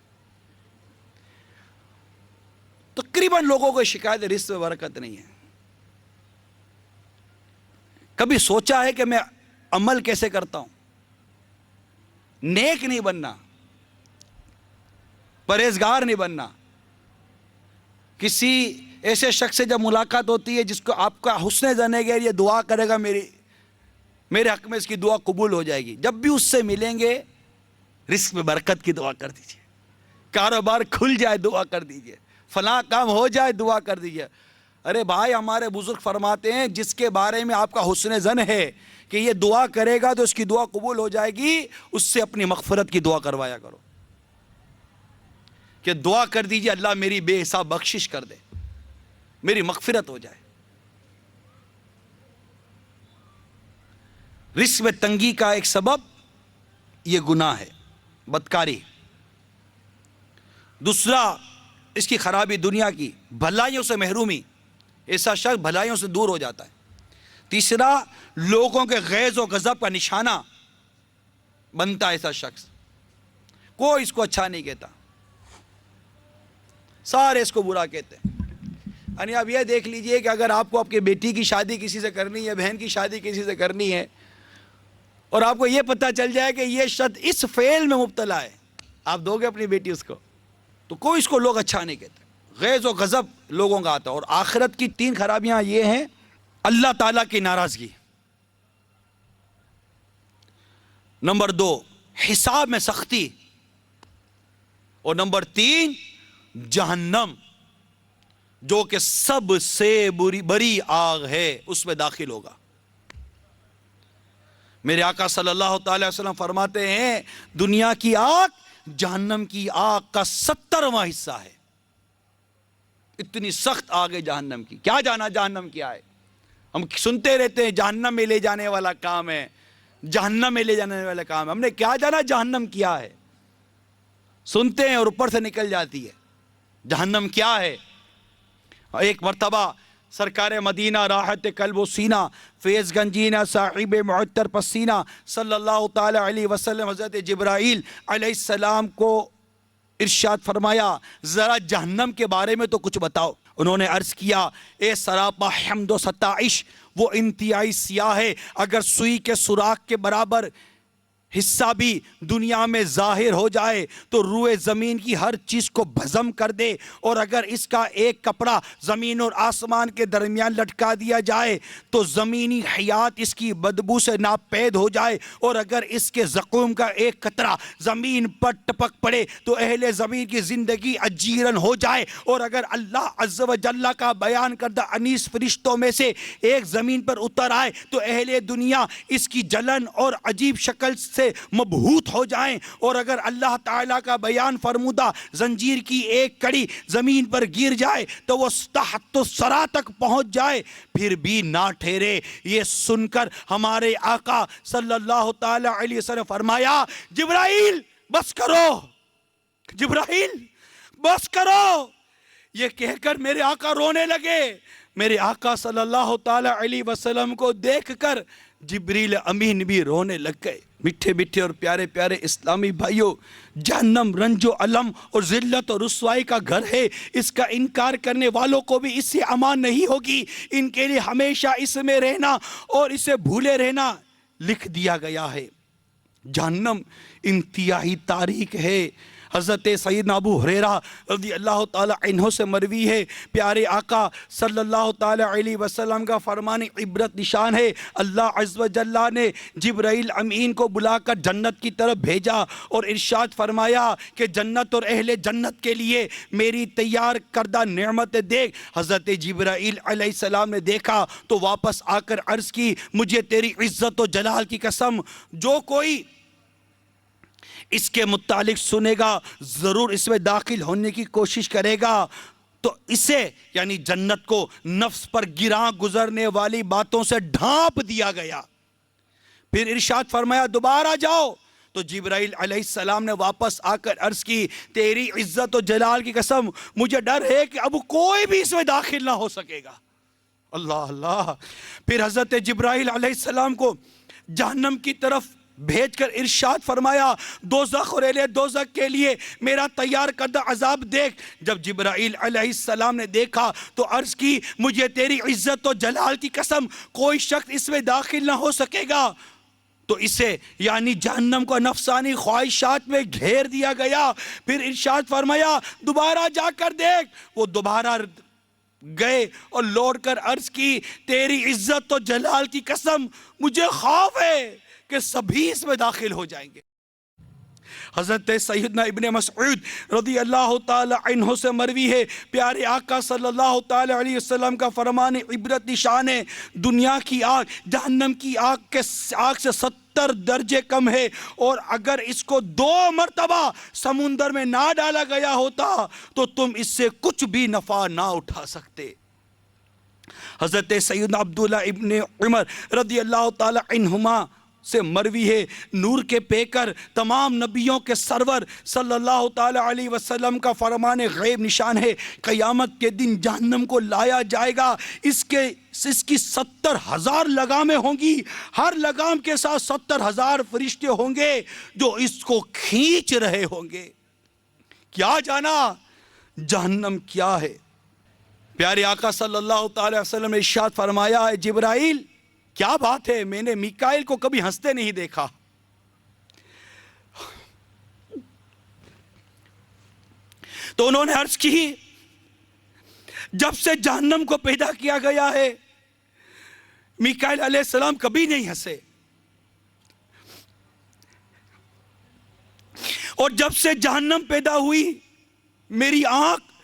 تقریباً لوگوں کو شکایت رزق میں برکت نہیں ہے۔ کبھی سوچا ہے کہ میں عمل کیسے کرتا ہوں؟ نیک نہیں بننا، پرہیزگار نہیں بننا۔ کسی ایسے شخص سے جب ملاقات ہوتی ہے جس کو آپ کا حسن ظن ہے کہ یہ دعا کرے گا میرے حق میں اس کی دعا قبول ہو جائے گی، جب بھی اس سے ملیں گے رزق میں برکت کی دعا کر دیجئے، کاروبار کھل جائے دعا کر دیجئے، فلاں کام ہو جائے دعا کر دیجئے۔ ارے بھائی، ہمارے بزرگ فرماتے ہیں جس کے بارے میں آپ کا حسن ظن ہے کہ یہ دعا کرے گا تو اس کی دعا قبول ہو جائے گی، اس سے اپنی مغفرت کی دعا کروایا کرو کہ دعا کر دیجئے اللہ میری بے حساب بخشش کر دے، میری مغفرت ہو جائے۔ رزق میں تنگی کا ایک سبب یہ گناہ ہے، بدکاری۔ دوسرا اس کی خرابی دنیا کی، بھلائیوں سے محرومی، ایسا شخص بھلائیوں سے دور ہو جاتا ہے۔ تیسرا لوگوں کے غیظ و غضب کا نشانہ بنتا ہے ایسا شخص، کوئی اس کو اچھا نہیں کہتا، سارے اس کو برا کہتے ہیں۔ یعنی آپ یہ دیکھ لیجئے کہ اگر آپ کو آپ کی بیٹی کی شادی کسی سے کرنی ہے، بہن کی شادی کسی سے کرنی ہے، اور آپ کو یہ پتہ چل جائے کہ یہ شخص اس فعل میں مبتلا ہے، آپ دو گے اپنی بیٹی اس کو، تو کوئی اس کو لوگ اچھا نہیں کہتے، غیظ و غضب لوگوں کا آتا ہے۔ اور آخرت کی 3 خرابیاں یہ ہیں: اللہ تعالیٰ کی ناراضگی، نمبر 2 حساب میں سختی، اور نمبر 3 جہنم، جو کہ سب سے بری آگ ہے، اس میں داخل ہوگا۔ میرے آقا صلی اللہ تعالی وسلم فرماتے ہیں دنیا کی آگ جہنم کی آگ کا 70واں حصہ ہے۔ اتنی سخت آگ ہے جہنم کی، کیا جانا جہنم کیا ہے؟ ہم سنتے رہتے ہیں جہنم میں لے جانے والا کام ہے، جہنم میں لے جانے والا کام ہے، ہم نے کیا جانا جہنم کیا ہے؟ سنتے ہیں اور اوپر سے نکل جاتی ہے جہنم کیا ہے۔ ایک مرتبہ سرکار مدینہ راحت قلب و سینہ فیض گنجینہ صاحب معطر پسینہ صلی اللہ تعالی علیہ وسلم حضرت جبرائیل علیہ السلام کو ارشاد فرمایا ذرا جہنم کے بارے میں تو کچھ بتاؤ۔ انہوں نے عرض کیا اے سراپا حمد و ستائش، وہ انتہائی سیاہ ہے، اگر سوئی کے سوراخ کے برابر حصہ بھی دنیا میں ظاہر ہو جائے تو روئے زمین کی ہر چیز کو بھزم کر دے، اور اگر اس کا ایک کپڑا زمین اور آسمان کے درمیان لٹکا دیا جائے تو زمینی حیات اس کی بدبو سے ناپید ہو جائے، اور اگر اس کے زقوم کا ایک قطرہ زمین پر ٹپک پڑے تو اہل زمین کی زندگی اجیرن ہو جائے، اور اگر اللہ عز و جل کا بیان کردہ انیس فرشتوں میں سے ایک زمین پر اتر آئے تو اہل دنیا اس کی جلن اور عجیب شکل سے مبہوت ہو جائیں، اور اگر اللہ تعالیٰ کا بیان فرمودہ زنجیر کی ایک کڑی زمین پر گر جائے تو وہ تحت الثری تک پہنچ جائے پھر بھی نہ ٹھہرے۔ یہ سن کر ہمارے آقا صلی اللہ تعالی علیہ وسلم فرمایا جبرائیل بس کرو، جبرائیل بس کرو، یہ کہہ کر میرے آقا رونے لگے۔ میرے آقا صلی اللہ تعالی علیہ وسلم کو دیکھ کر جبریل امین بھی رونے لگ گئے۔ میٹھے میٹھے اور پیارے پیارے اسلامی بھائیوں، جہنم رنج و علم اور ذلت اور رسوائی کا گھر ہے، اس کا انکار کرنے والوں کو بھی اس سے امان نہیں ہوگی، ان کے لیے ہمیشہ اس میں رہنا اور اسے بھولے رہنا لکھ دیا گیا ہے۔ جہنم انتہائی تاریک ہے۔ حضرت سیدنا ابو ہریرہ رضی اللہ تعالی عنہ سے مروی ہے، پیارے آقا صلی اللہ تعالی علیہ وسلم کا فرمان عبرت نشان ہے، اللہ عز و جل نے جبرائیل امین کو بلا کر جنت کی طرف بھیجا اور ارشاد فرمایا کہ جنت اور اہل جنت کے لیے میری تیار کردہ نعمت دیکھ۔ حضرت جبرائیل علیہ السلام نے دیکھا تو واپس آ کر عرض کی مجھے تیری عزت و جلال کی قسم، جو کوئی اس کے متعلق سنے گا ضرور اس میں داخل ہونے کی کوشش کرے گا۔ تو اسے یعنی جنت کو نفس پر گراں گزرنے والی باتوں سے ڈھانپ دیا گیا. پھر ارشاد فرمایا دوبارہ جاؤ. تو جبرائیل علیہ السلام نے واپس آ کر عرض کی تیری عزت و جلال کی قسم مجھے ڈر ہے کہ اب کوئی بھی اس میں داخل نہ ہو سکے گا. اللہ اللہ. پھر حضرت جبرائیل علیہ السلام کو جہنم کی طرف بھیج کر ارشاد فرمایا دوزخ اور اہل دوزخ کے لیے میرا تیار کردہ عذاب دیکھ. جب جبرائیل علیہ السلام نے دیکھا تو عرض کی مجھے تیری عزت و جلال کی قسم کوئی شخص اس میں داخل نہ ہو سکے گا. تو اسے یعنی جہنم کو نفسانی خواہشات میں گھیر دیا گیا. پھر ارشاد فرمایا دوبارہ جا کر دیکھ. وہ دوبارہ گئے اور لوٹ کر عرض کی تیری عزت و جلال کی قسم مجھے خوف ہے کہ سبھی اس میں داخل ہو جائیں گے. حضرت سیدنا ابن مسعود رضی اللہ تعالی عنہ سے مروی ہے پیارے آقا صلی اللہ تعالی علیہ وسلم کا فرمان عبرت نشان ہے دنیا کی آگ جہنم کی آگ سے 70 درجے کم ہے اور اگر اس کو 2 مرتبہ سمندر میں نہ ڈالا گیا ہوتا تو تم اس سے کچھ بھی نفع نہ اٹھا سکتے. حضرت سیدنا عبداللہ ابن عمر رضی اللہ تعالی عنہما سے مروی ہے نور کے پیکر تمام نبیوں کے سرور صلی اللہ تعالی علیہ وسلم کا فرمان غیب نشان ہے قیامت کے دن جہنم کو لایا جائے گا. اس کی 70,000 لگامیں ہوں گی. ہر لگام کے ساتھ 70,000 فرشتے ہوں گے جو اس کو کھینچ رہے ہوں گے. کیا جانا جہنم کیا ہے. پیارے آقا صلی اللہ تعالی وسلم نے ارشاد فرمایا ہے جبرائیل کیا بات ہے میں نے میکائیل کو کبھی ہنستے نہیں دیکھا. تو انہوں نے عرض کی جب سے جہنم کو پیدا کیا گیا ہے میکائیل علیہ السلام کبھی نہیں ہنسے اور جب سے جہنم پیدا ہوئی میری آنکھ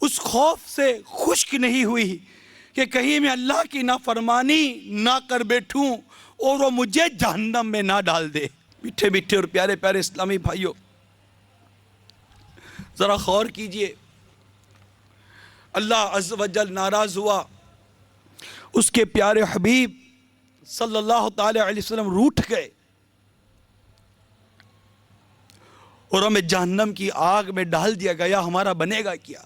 اس خوف سے خشک نہیں ہوئی کہ کہیں میں اللہ کی نافرمانی نہ کر بیٹھوں اور وہ مجھے جہنم میں نہ ڈال دے. میٹھے میٹھے اور پیارے پیارے اسلامی بھائیوں ذرا غور کیجئے اللہ عز و جل ناراض ہوا اس کے پیارے حبیب صلی اللہ تعالی علیہ وسلم روٹھ گئے اور ہمیں جہنم کی آگ میں ڈال دیا گیا. ہمارا بنے گا کیا.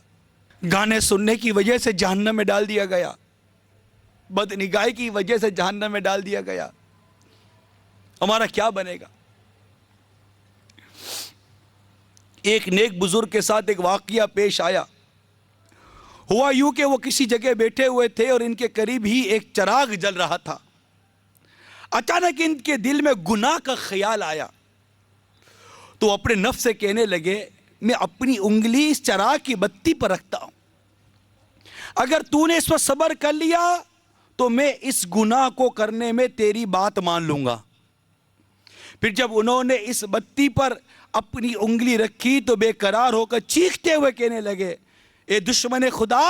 گانے سننے کی وجہ سے جہنم میں ڈال دیا گیا. بدنگاہی کی وجہ سے جہنم میں ڈال دیا گیا. ہمارا کیا بنے گا. ایک نیک بزرگ کے ساتھ ایک واقعہ پیش آیا. ہوا یوں کہ وہ کسی جگہ بیٹھے ہوئے تھے اور ان کے قریب ہی ایک چراغ جل رہا تھا. اچانک ان کے دل میں گناہ کا خیال آیا تو اپنے نفس سے کہنے لگے میں اپنی انگلی اس چراغ کی بتی پر رکھتا ہوں اگر تو نے اس پر صبر کر لیا تو میں اس گناہ کو کرنے میں تیری بات مان لوں گا. پھر جب انہوں نے اس بتی پر اپنی انگلی رکھی تو بے قرار ہو کر چیختے ہوئے کہنے لگے اے دشمن خدا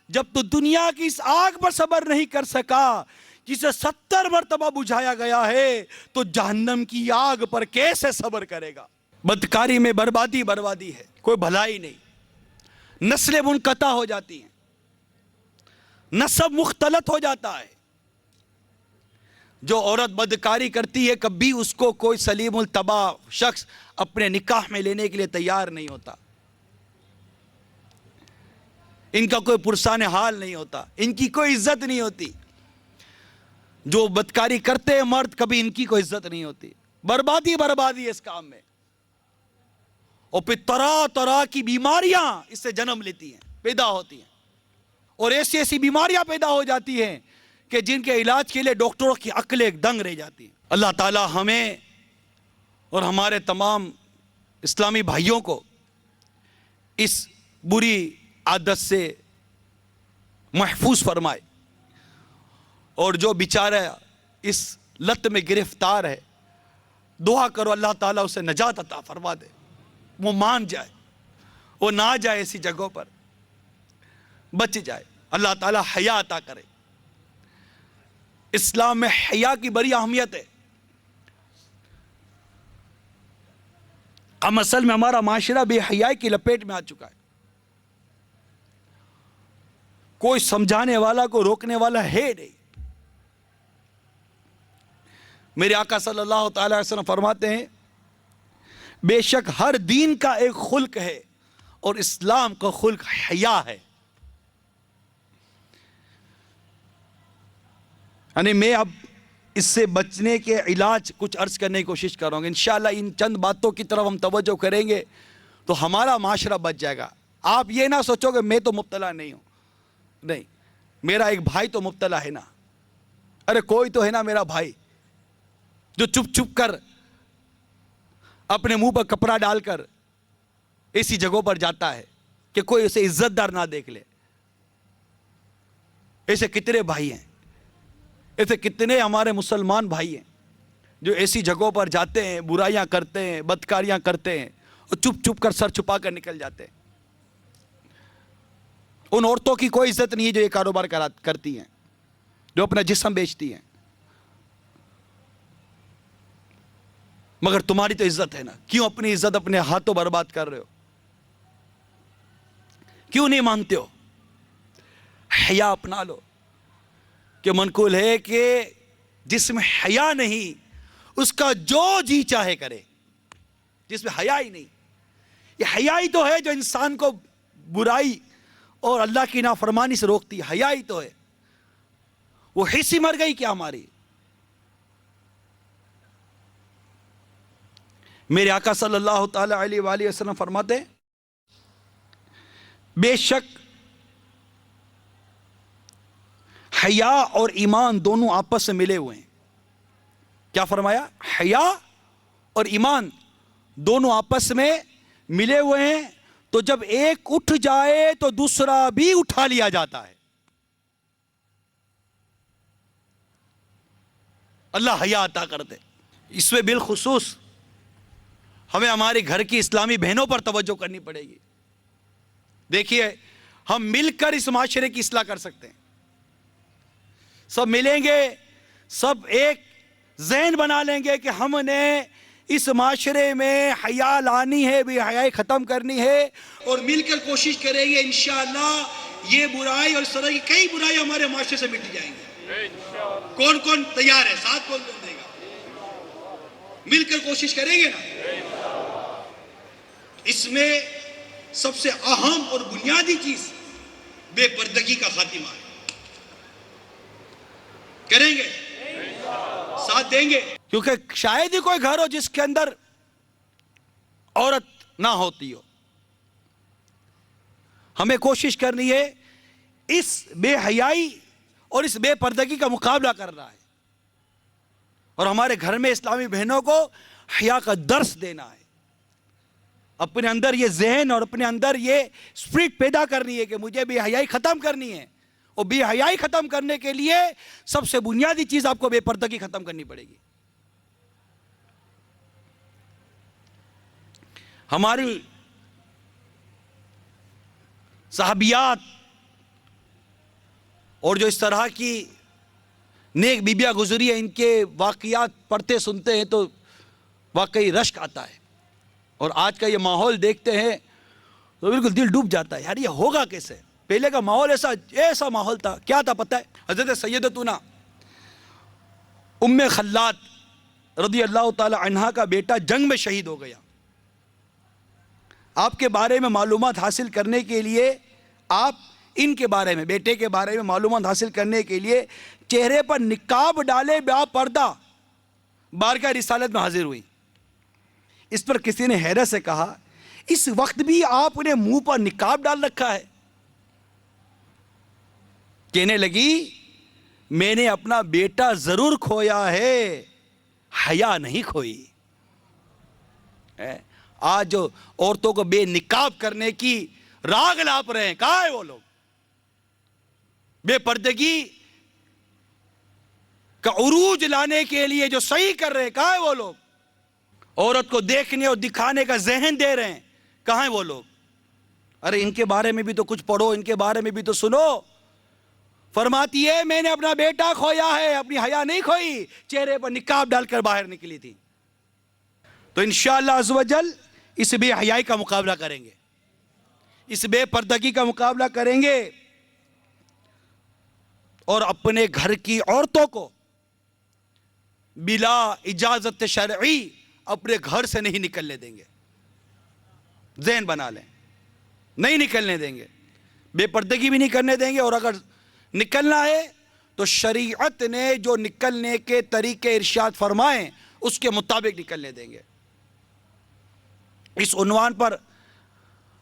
جب تو دنیا کی اس آگ پر صبر نہیں کر سکا جسے 70 مرتبہ بجھایا گیا ہے تو جہنم کی آگ پر کیسے صبر کرے گا. بدکاری میں بربادی ہے کوئی بھلائی نہیں. نسلیں منقطع ہو جاتی ہیں نسب مختلط ہو جاتا ہے. جو عورت بدکاری کرتی ہے کبھی اس کو کوئی سلیم الطبع شخص اپنے نکاح میں لینے کے لیے تیار نہیں ہوتا. ان کا کوئی پرسان حال نہیں ہوتا. ان کی کوئی عزت نہیں ہوتی. جو بدکاری کرتے ہیں مرد کبھی ان کی کوئی عزت نہیں ہوتی. بربادی ہے اس کام میں. اور پھر طرح طرح کی بیماریاں اس سے جنم لیتی ہیں پیدا ہوتی ہیں اور ایسی ایسی بیماریاں پیدا ہو جاتی ہیں کہ جن کے علاج کے لیے ڈاکٹروں کی عقلیں دنگ رہ جاتی ہیں. اللہ تعالی ہمیں اور ہمارے تمام اسلامی بھائیوں کو اس بری عادت سے محفوظ فرمائے اور جو بیچارہ اس لت میں گرفتار ہے دعا کرو اللہ تعالیٰ اسے نجات عطا فرما دے. وہ مان جائے وہ نہ جائے ایسی جگہوں پر بچ جائے. اللہ تعالیٰ حیا عطا کرے. اسلام میں حیا کی بڑی اہمیت ہے. ہم اصل میں ہمارا معاشرہ بے حیائی کی لپیٹ میں آ چکا ہے. کوئی سمجھانے والا، کوئی روکنے والا ہے نہیں۔ میرے آقا صلی اللہ تعالی علیہ وسلم فرماتے ہیں بے شک ہر دین کا ایک خلق ہے اور اسلام کا خلق حیا ہے۔ یعنی میں اب اس سے بچنے کے علاج کچھ عرض کرنے کی کوشش کر رہا ہوں۔ انشاءاللہ ان چند باتوں کی طرف ہم توجہ کریں گے تو ہمارا معاشرہ بچ جائے گا۔ آپ یہ نہ سوچو کہ میں تو مبتلا نہیں ہوں، نہیں، میرا ایک بھائی تو مبتلا ہے نا، ارے کوئی تو ہے نا میرا بھائی جو چپ چپ کر اپنے منہ پر کپڑا ڈال کر ایسی جگہوں پر جاتا ہے کہ کوئی اسے عزت دار نہ دیکھ لے۔ ایسے کتنے بھائی ہیں، ایسے کتنے ہمارے مسلمان بھائی ہیں جو ایسی جگہوں پر جاتے ہیں، برائیاں کرتے ہیں، بدکاریاں کرتے ہیں اور چپ چپ کر سر چھپا کر نکل جاتے ہیں۔ ان عورتوں کی کوئی عزت نہیں ہے جو یہ کاروبار کرتی ہیں، جو اپنا جسم بیچتی ہیں، مگر تمہاری تو عزت ہے نا، کیوں اپنی عزت اپنے ہاتھوں برباد کر رہے ہو؟ کیوں نہیں مانتے ہو؟ حیا اپنا لو، کہ منقول ہے کہ جس میں حیا نہیں اس کا جو جی چاہے کرے، جس میں حیا ہی نہیں۔ یہ حیا ہی تو ہے جو انسان کو برائی اور اللہ کی نافرمانی سے روکتی ہے، حیا ہی تو ہے۔ وہ حصی مر گئی کیا ہماری؟ میرے آقا صلی اللہ تعالی علیہ وآلہ وسلم فرماتے ہیں بے شک حیا اور ایمان دونوں آپس سے ملے ہوئے ہیں۔ کیا فرمایا؟ حیا اور ایمان دونوں آپس میں ملے ہوئے ہیں، تو جب ایک اٹھ جائے تو دوسرا بھی اٹھا لیا جاتا ہے۔ اللہ حیا عطا کر دے۔ اس میں بالخصوص ہمیں ہمارے گھر کی اسلامی بہنوں پر توجہ کرنی پڑے گی۔ دیکھیے، ہم مل کر اس معاشرے کی اصلاح کر سکتے ہیں۔ سب ملیں گے، سب ایک ذہن بنا لیں گے کہ ہم نے اس معاشرے میں حیا لانی ہے، بھی حیائی ختم کرنی ہے، اور مل کر کوشش کریں گے انشاءاللہ یہ برائی اور اس طرح کی کئی برائی ہمارے معاشرے سے مٹ جائیں گے۔ کون کون تیار ہے؟ ساتھ کون کون دے گا؟ مل کر کوشش کریں گے نا۔ اس میں سب سے اہم اور بنیادی چیز بے پردگی کا خاتمہ ہے۔ کریں گے؟ ساتھ دیں گے؟ کیونکہ شاید ہی کوئی گھر ہو جس کے اندر عورت نہ ہوتی ہو۔ ہمیں کوشش کرنی ہے اس بے حیائی اور اس بے پردگی کا مقابلہ کرنا ہے، اور ہمارے گھر میں اسلامی بہنوں کو حیا کا درس دینا ہے۔ اپنے اندر یہ ذہن اور اپنے اندر یہ اسپرٹ پیدا کرنی ہے کہ مجھے بے حیائی ختم کرنی ہے، اور بے حیائی ختم کرنے کے لیے سب سے بنیادی چیز آپ کو بے پردگی ختم کرنی پڑے گی۔ ہماری صحابیات اور جو اس طرح کی نیک بیبیاں گزری ہیں، ان کے واقعات پڑھتے سنتے ہیں تو واقعی رشک آتا ہے، اور آج کا یہ ماحول دیکھتے ہیں تو بالکل دل ڈوب جاتا ہے۔ یار یہ ہوگا کیسے؟ پہلے کا ماحول ایسا ماحول تھا، کیا تھا پتہ ہے؟ حضرت سیدتنا ام خلاد رضی اللہ تعالی عنہا کا بیٹا جنگ میں شہید ہو گیا۔ آپ کے بارے میں معلومات حاصل کرنے کے لیے، آپ ان کے بارے میں، بیٹے کے بارے میں معلومات حاصل کرنے کے لیے چہرے پر نقاب ڈالے با پردہ بارگاہ رسالت میں حاضر ہوئی۔ اس پر کسی نے حیرت سے کہا اس وقت بھی آپ نے منہ پر نقاب ڈال رکھا ہے؟ کہنے لگی میں نے اپنا بیٹا ضرور کھویا ہے، حیا نہیں کھوئی۔ آج جو عورتوں کو بے نقاب کرنے کی راگ لاپ رہے ہیں، کہاں ہے وہ لوگ؟ بے پردگی کا عروج لانے کے لیے جو صحیح کر رہے ہیں، کہاں ہے وہ لوگ؟ عورت کو دیکھنے اور دکھانے کا ذہن دے رہے ہیں، کہاں ہیں وہ لوگ؟ ارے ان کے بارے میں بھی تو کچھ پڑھو، ان کے بارے میں بھی تو سنو۔ فرماتی ہے میں نے اپنا بیٹا کھویا ہے، اپنی حیا نہیں کھوئی، چہرے پر نقاب ڈال کر باہر نکلی تھی۔ تو انشاءاللہ عز و جل اس بے حیائی کا مقابلہ کریں گے، اس بے پردگی کا مقابلہ کریں گے، اور اپنے گھر کی عورتوں کو بلا اجازت شرعی اپنے گھر سے نہیں نکلنے دیں گے. ذہن بنا لیں, نہیں نکلنے دیں گے, بے پردگی بھی نہیں کرنے دیں گے, اور اگر نکلنا ہے تو شریعت نے جو نکلنے کے طریقے ارشاد فرمائیں اس کے مطابق نکلنے دیں گے. اس عنوان پر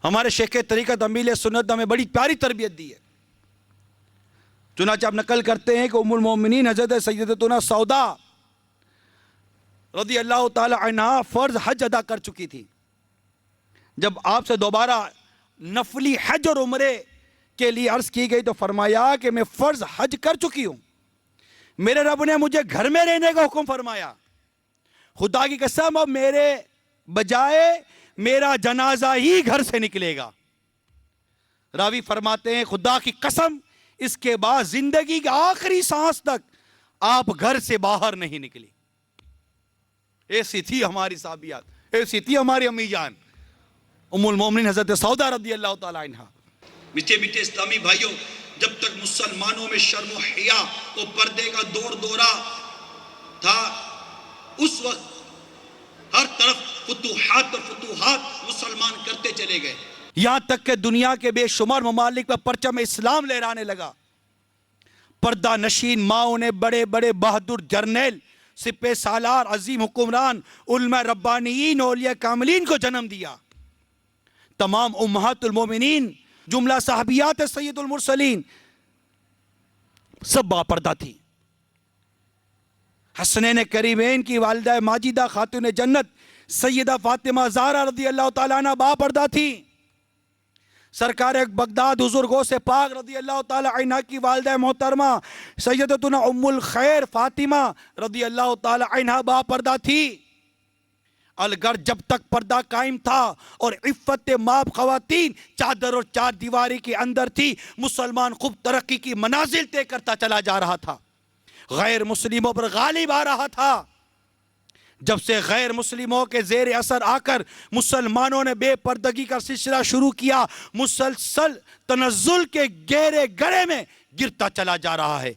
ہمارے شیخ طریقت امیل سنت نے ہمیں بڑی پیاری تربیت دی ہے. چنانچہ آپ نقل کرتے ہیں کہ ام المومنین حضرت سیدتنا سودا رضی اللہ تعالی عنہا فرض حج ادا کر چکی تھی. جب آپ سے دوبارہ نفلی حج اور عمرے کے لیے عرض کی گئی تو فرمایا کہ میں فرض حج کر چکی ہوں, میرے رب نے مجھے گھر میں رہنے کا حکم فرمایا, خدا کی قسم اب میرے بجائے میرا جنازہ ہی گھر سے نکلے گا. راوی فرماتے ہیں خدا کی قسم اس کے بعد زندگی کے آخری سانس تک آپ گھر سے باہر نہیں نکلی. ایسی تھی ہماری صحابیات, ایسی تھی ہماری امی جان ام المومنین حضرت سودا رضی اللہ تعالی عنہ. میٹھے میٹھے اسلامی بھائیوں, جب تک مسلمانوں میں شرم و حیا و پردے کا دور دورہ تھا, اس وقت ہر طرف فتوحات اور فتوحات مسلمان کرتے چلے گئے, یہاں تک کہ دنیا کے بے شمار ممالک پر پرچم اسلام لہرانے لگا. پردہ نشین ماؤں نے بڑے بڑے بہادر جرنیل, سپہ سالار, عظیم حکمران, علماء ربانیین, اولیاء کاملین کو جنم دیا. تمام امہات المومنین جملہ صحابیات سید المرسلین سب باپردہ تھی. حسنین کریمین کی والدہ ماجدہ خاتون جنت سیدہ فاطمہ زہرا رضی اللہ تعالیٰ عنہ باپردہ تھی. سرکار بغداد حضور غوث پاک رضی اللہ تعالیٰ عنہ کی والدہ محترمہ سیدتنا ام الخیر فاطمہ رضی اللہ تعالیٰ عنہ باپردہ تھی. الگر جب تک پردہ قائم تھا اور عفت ماب خواتین چادر اور چار دیواری کے اندر تھی, مسلمان خوب ترقی کی منازل طے کرتا چلا جا رہا تھا, غیر مسلموں پر غالب آ رہا تھا. جب سے غیر مسلموں کے زیر اثر آ کر مسلمانوں نے بے پردگی کا سلسلہ شروع کیا, مسلسل تنزل کے گہرے گڑھے میں گرتا چلا جا رہا ہے.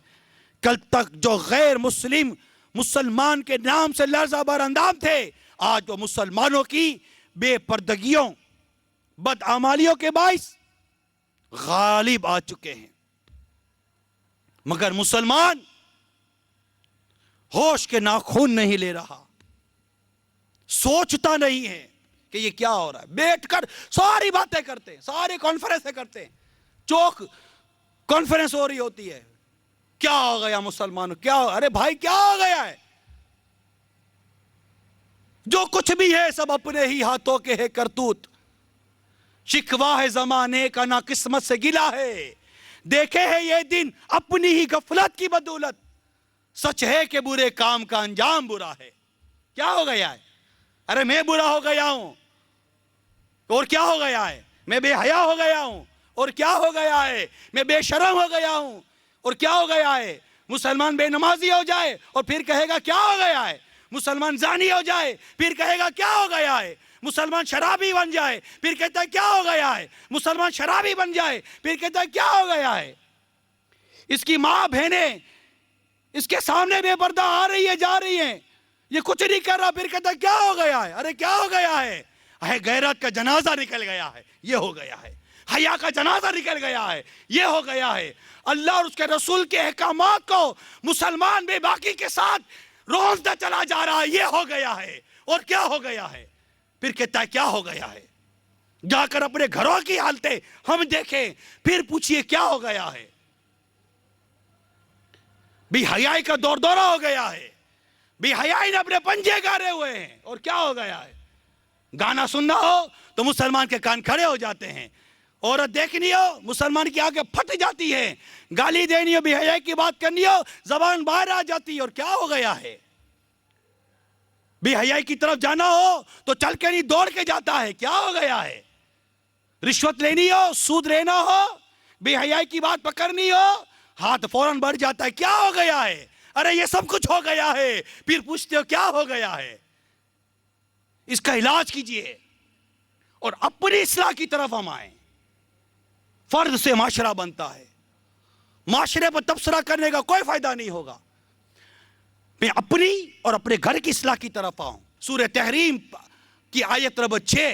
کل تک جو غیر مسلمان کے نام سے لرزہ بر اندام تھے, آج وہ مسلمانوں کی بے پردگیوں بدعمالیوں کے باعث غالب آ چکے ہیں. مگر مسلمان ہوش کے ناخن نہیں لے رہا, سوچتا نہیں ہے کہ یہ کیا ہو رہا ہے. بیٹھ کر ساری باتیں کرتے ہیں, ساری کانفرنسیں کرتے ہیں, چوک کانفرنس ہو رہی ہوتی ہے, کیا ہو گیا مسلمانوں, کیا ہو, ارے بھائی کیا ہو گیا ہے؟ جو کچھ بھی ہے سب اپنے ہی ہاتھوں کے ہے کرتوت. شکوہ ہے زمانے کا نا قسمت سے گلا ہے, دیکھے ہے یہ دن اپنی ہی غفلت کی بدولت. سچ ہے کہ برے کام کا انجام برا ہے. کیا ہو گیا ہے؟ ارے میں برا ہو گیا ہوں, اور کیا ہو گیا ہے؟ میں بے حیا ہو گیا ہوں, اور کیا ہو گیا ہے؟ میں بے شرم ہو گیا ہوں, اور کیا ہو گیا ہے؟ مسلمان بے نمازی ہو جائے اور پھر کہے گا کیا ہو گیا ہے؟ مسلمان زانی ہو جائے پھر کہے گا کیا ہو گیا ہے؟ مسلمان شرابی بن جائے پھر کہتا ہے کیا ہو گیا ہے؟ مسلمان شرابی بن جائے پھر کہتا ہے کیا ہو گیا ہے؟ اس کی ماں بہنیں اس کے سامنے بے پردہ آ رہی ہے, جا رہی ہیں, یہ کچھ نہیں کر رہا, پھر کہتا ہے کیا ہو گیا ہے؟ ارے کیا ہو گیا ہے؟ غیرت کا جنازہ نکل گیا ہے, یہ ہو گیا ہے. حیا کا جنازہ نکل گیا ہے, یہ ہو گیا ہے. اللہ اور اس کے رسول کے احکامات کو مسلمان بے باکی کے ساتھ روزدہ چلا جا رہا ہے, یہ ہو گیا ہے. اور کیا ہو گیا ہے؟ پھر کہتا ہے کیا ہو گیا ہے؟ جا کر اپنے گھروں کی حالتیں ہم دیکھیں, پھر پوچھئے کیا ہو گیا ہے؟ بے حیائی کا دور دورہ ہو گیا ہے, بے حیائی نے اپنے پنجے گاڑے ہوئے ہیں. اور کیا ہو گیا ہے؟ گانا سننا ہو تو مسلمان کے کان کھڑے ہو جاتے ہیں, عورت دیکھنی ہو مسلمان کی آنکھیں پھٹ جاتی ہیں, گالی دینی ہو, بے حیائی کی بات کرنی ہو زبان باہر آ جاتی ہے. اور کیا ہو گیا ہے؟ بے حیائی کی طرف جانا ہو تو چل کے نہیں دوڑ کے جاتا ہے. کیا ہو گیا ہے؟ رشوت لینی ہو, سود لینا ہو, بے حیائی کی بات پکڑنی ہو, ہاتھ فوراً بڑھ جاتا ہے. کیا ہو گیا ہے؟ ارے یہ سب کچھ ہو گیا ہے. پھر پوچھتے ہو کیا ہو گیا ہے؟ اس کا علاج کیجئے اور اپنی اصلاح کی طرف ہم آئیں. فرد سے معاشرہ بنتا ہے, معاشرے پر تبصرہ کرنے کا کوئی فائدہ نہیں ہوگا. میں اپنی اور اپنے گھر کی اصلاح کی طرف آؤں. سورہ تحریم کی آیت نمبر 6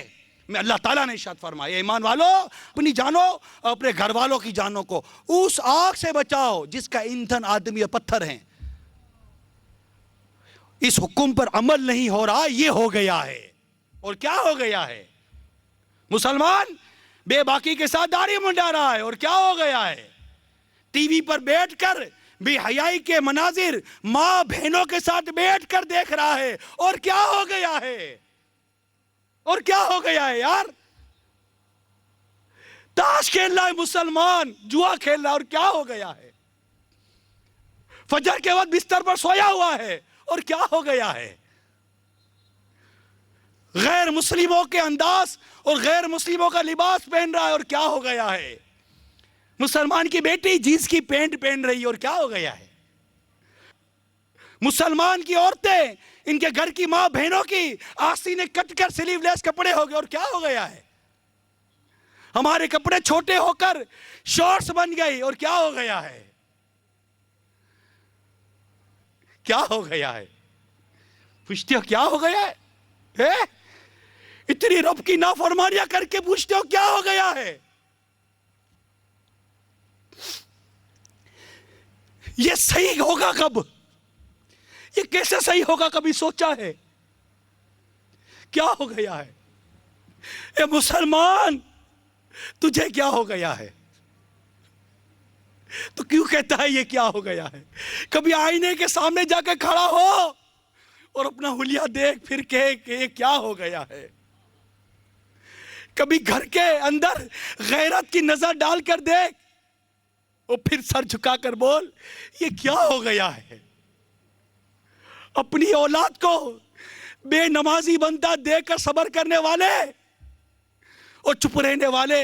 میں اللہ تعالیٰ نے ارشاد فرمایا ایمان والو اپنی جانوں اور اپنے گھر والوں کی جانوں کو اس آگ سے بچاؤ جس کا ایندھن آدمی اور پتھر ہیں. اس حکم پر عمل نہیں ہو رہا, یہ ہو گیا ہے. اور کیا ہو گیا ہے؟ مسلمان بے باکی کے ساتھ داڑھی منڈا رہا ہے. اور کیا ہو گیا ہے؟ ٹی وی پر بیٹھ کر بے حیائی کے مناظر ماں بہنوں کے ساتھ بیٹھ کر دیکھ رہا ہے. اور کیا ہو گیا ہے؟ اور کیا ہو گیا ہے یار؟ تاش کھیل رہا ہے مسلمان, جوا کھیل رہا ہے. اور کیا ہو گیا ہے؟ فجر کے وقت بستر پر سویا ہوا ہے. اور کیا ہو گیا ہے؟ غیر مسلموں کے انداز اور غیر مسلموں کا لباس پہن رہا ہے. اور کیا ہو گیا ہے؟ مسلمان کی بیٹی جینس کی پینٹ پہن رہی ہے. اور کیا ہو گیا ہے؟ مسلمان کی عورتیں ان کے گھر کی ماں بہنوں کی آستینیں کٹ کر سلیو لیس کپڑے ہو گئے. اور کیا ہو گیا ہے؟ ہمارے کپڑے چھوٹے ہو کر شارٹس بن گئی. اور کیا ہو گیا ہے؟ کیا ہو گیا ہے؟ پوچھتے ہو کیا ہو گیا ہے؟ اتنی رب کی نافرمانیاں کر کے پوچھتے ہو کیا ہو گیا ہے؟ یہ صحیح ہوگا کب؟ یہ کیسے صحیح ہوگا کبھی سوچا ہے؟ کیا ہو گیا ہے؟ اے مسلمان تجھے کیا ہو گیا ہے؟ تو کیوں کہتا ہے یہ کیا ہو گیا ہے؟ کبھی آئینے کے سامنے جا کے کھڑا ہو اور اپنا حلیہ دیکھ پھر کہے کہ یہ کیا ہو گیا ہے. کبھی گھر کے اندر غیرت کی نظر ڈال کر دیکھ اور پھر سر جھکا کر بول یہ کیا ہو گیا ہے. اپنی اولاد کو بے نمازی بنتا دیکھ کر صبر کرنے والے اور چپ رہنے والے,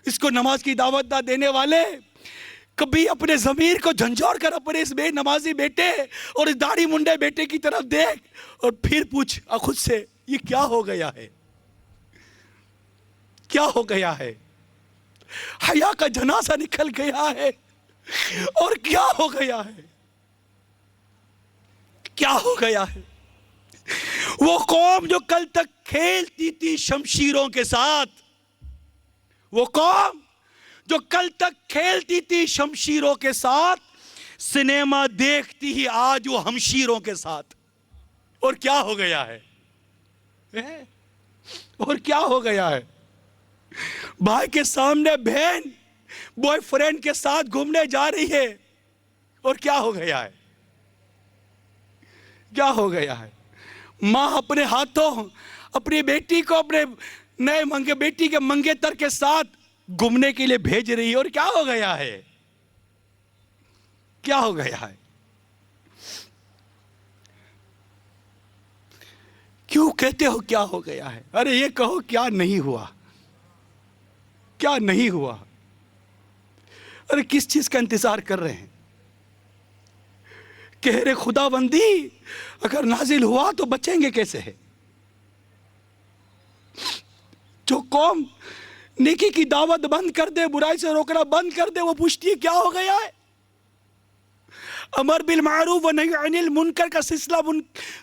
اس کو نماز کی دعوت نہ دینے والے, کبھی اپنے ضمیر کو جھنجھوڑ کر اپنے اس بے نمازی بیٹے اور اس داڑھی منڈے بیٹے کی طرف دیکھ اور پھر پوچھ خود سے یہ کیا ہو گیا ہے؟ کیا ہو گیا ہے؟ حیا کا جنازہ نکل گیا ہے. اور کیا ہو گیا ہے؟ کیا ہو گیا ہے؟ وہ قوم جو کل تک کھیلتی تھی شمشیروں کے ساتھ, وہ قوم جو کل تک کھیلتی تھی شمشیروں کے ساتھ, سنیما دیکھتی ہی آج وہ ہمشیروں کے ساتھ. اور کیا ہو گیا ہے؟ اور کیا ہو گیا ہے؟ بھائی کے سامنے بہن بوائے فرینڈ کے ساتھ گھومنے جا رہی ہے. اور کیا ہو گیا ہے؟ کیا ہو گیا ہے؟ ماں اپنے ہاتھوں اپنی بیٹی کو اپنے نئے بیٹی کے منگیتر کے ساتھ گھومنے کے لیے بھیج رہی ہے. اور کیا ہو گیا ہے؟ کیا ہو گیا ہے؟ کیوں کہتے ہو کیا ہو گیا ہے؟ ارے یہ کہو کیا نہیں ہوا؟ کیا نہیں ہوا؟ ارے کس چیز کا انتظار کر رہے ہیں؟ کہہ خدا بندی اگر نازل ہوا تو بچیں گے کیسے ہے؟ جو قوم نیکی کی دعوت بند کر دے, برائی سے روکنا بند کر دے, وہ پوچھتی ہے کیا ہو گیا ہے؟ امر بالمعروف و نہی عن المنکر کا سلسلہ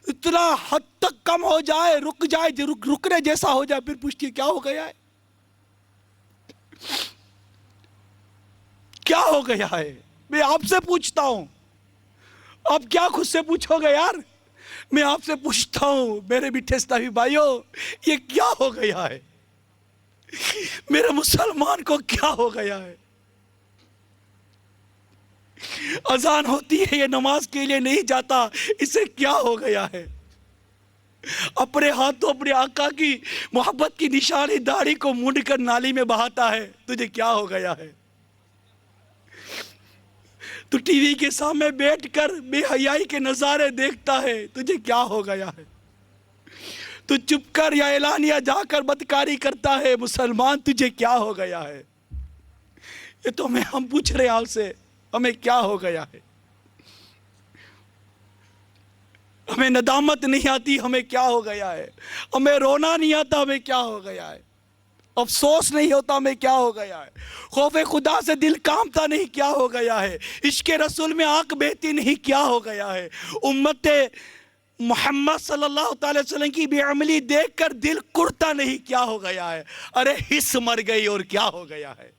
اتنا حد تک کم ہو جائے, رکنے جیسا ہو جائے, پھر پوچھتی ہے کیا ہو گیا ہے؟ کیا ہو گیا ہے؟ میں آپ سے پوچھتا ہوں, آپ کیا خود سے پوچھو گے یار؟ میں آپ سے پوچھتا ہوں میرے میٹھے اسلامی بھائیوں, یہ کیا ہو گیا ہے؟ میرے مسلمان کو کیا ہو گیا ہے؟ اذان ہوتی ہے یہ نماز کے لیے نہیں جاتا, اسے کیا ہو گیا ہے؟ اپنے ہاتھوں اپنے آقا کی محبت کی نشانی داڑھی کو مونڈ کر نالی میں بہاتا ہے, تجھے کیا ہو گیا ہے؟ تو ٹی وی کے سامنے بیٹھ کر بے حیائی کے نظارے دیکھتا ہے, تجھے کیا ہو گیا ہے؟ تو چپ کر یا اعلانیہ جا کر بدکاری کرتا ہے, مسلمان تجھے کیا ہو گیا ہے؟ یہ تو ہم پوچھ رہے ہیں آپ سے, ہمیں کیا ہو گیا ہے؟ ہمیں ندامت نہیں آتی, ہمیں کیا ہو گیا ہے؟ ہمیں رونا نہیں آتا, ہمیں کیا ہو گیا ہے؟ افسوس نہیں ہوتا میں کیا ہو گیا ہے، خوف خدا سے دل کامتا نہیں کیا ہو گیا ہے، عشق رسول میں آنکھ بہتی نہیں کیا ہو گیا ہے، امت محمد صلی اللہ تعالی وسلم کی بے عملی دیکھ کر دل کرتا نہیں کیا ہو گیا ہے، ارے حس مر گئی اور کیا ہو گیا ہے،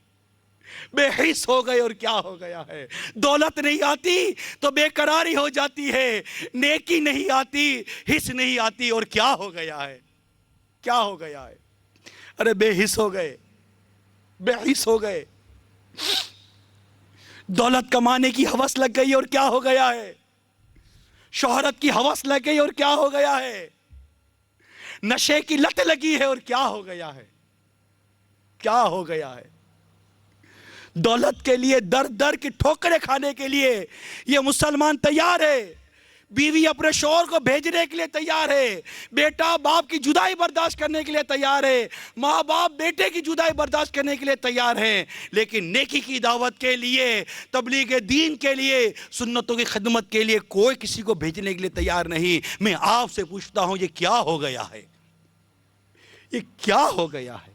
بے حس ہو گئے اور کیا ہو گیا ہے، دولت نہیں آتی تو بے قراری ہو جاتی ہے، نیکی نہیں آتی، حس نہیں آتی اور کیا ہو گیا ہے، کیا ہو گیا ہے، ارے بے حس ہو گئے، بے حس ہو گئے، دولت کمانے کی ہوس لگ گئی اور کیا ہو گیا ہے، شہرت کی ہوس لگ گئی اور کیا ہو گیا ہے، نشے کی لت لگی ہے اور کیا ہو گیا ہے، کیا ہو گیا ہے، دولت کے لیے در در کی ٹھوکریں کھانے کے لیے یہ مسلمان تیار ہے، بیوی اپنے شوہر کو بھیجنے کے لیے تیار ہے، بیٹا باپ کی جدائی برداشت کرنے کے لیے تیار ہے، ماں باپ بیٹے کی جدائی برداشت کرنے کے لیے تیار ہیں، لیکن نیکی کی دعوت کے لیے، تبلیغ دین کے لیے، سنتوں کی خدمت کے لیے کوئی کسی کو بھیجنے کے لیے تیار نہیں۔ میں آپ سے پوچھتا ہوں یہ کیا ہو گیا ہے، یہ کیا ہو گیا ہے؟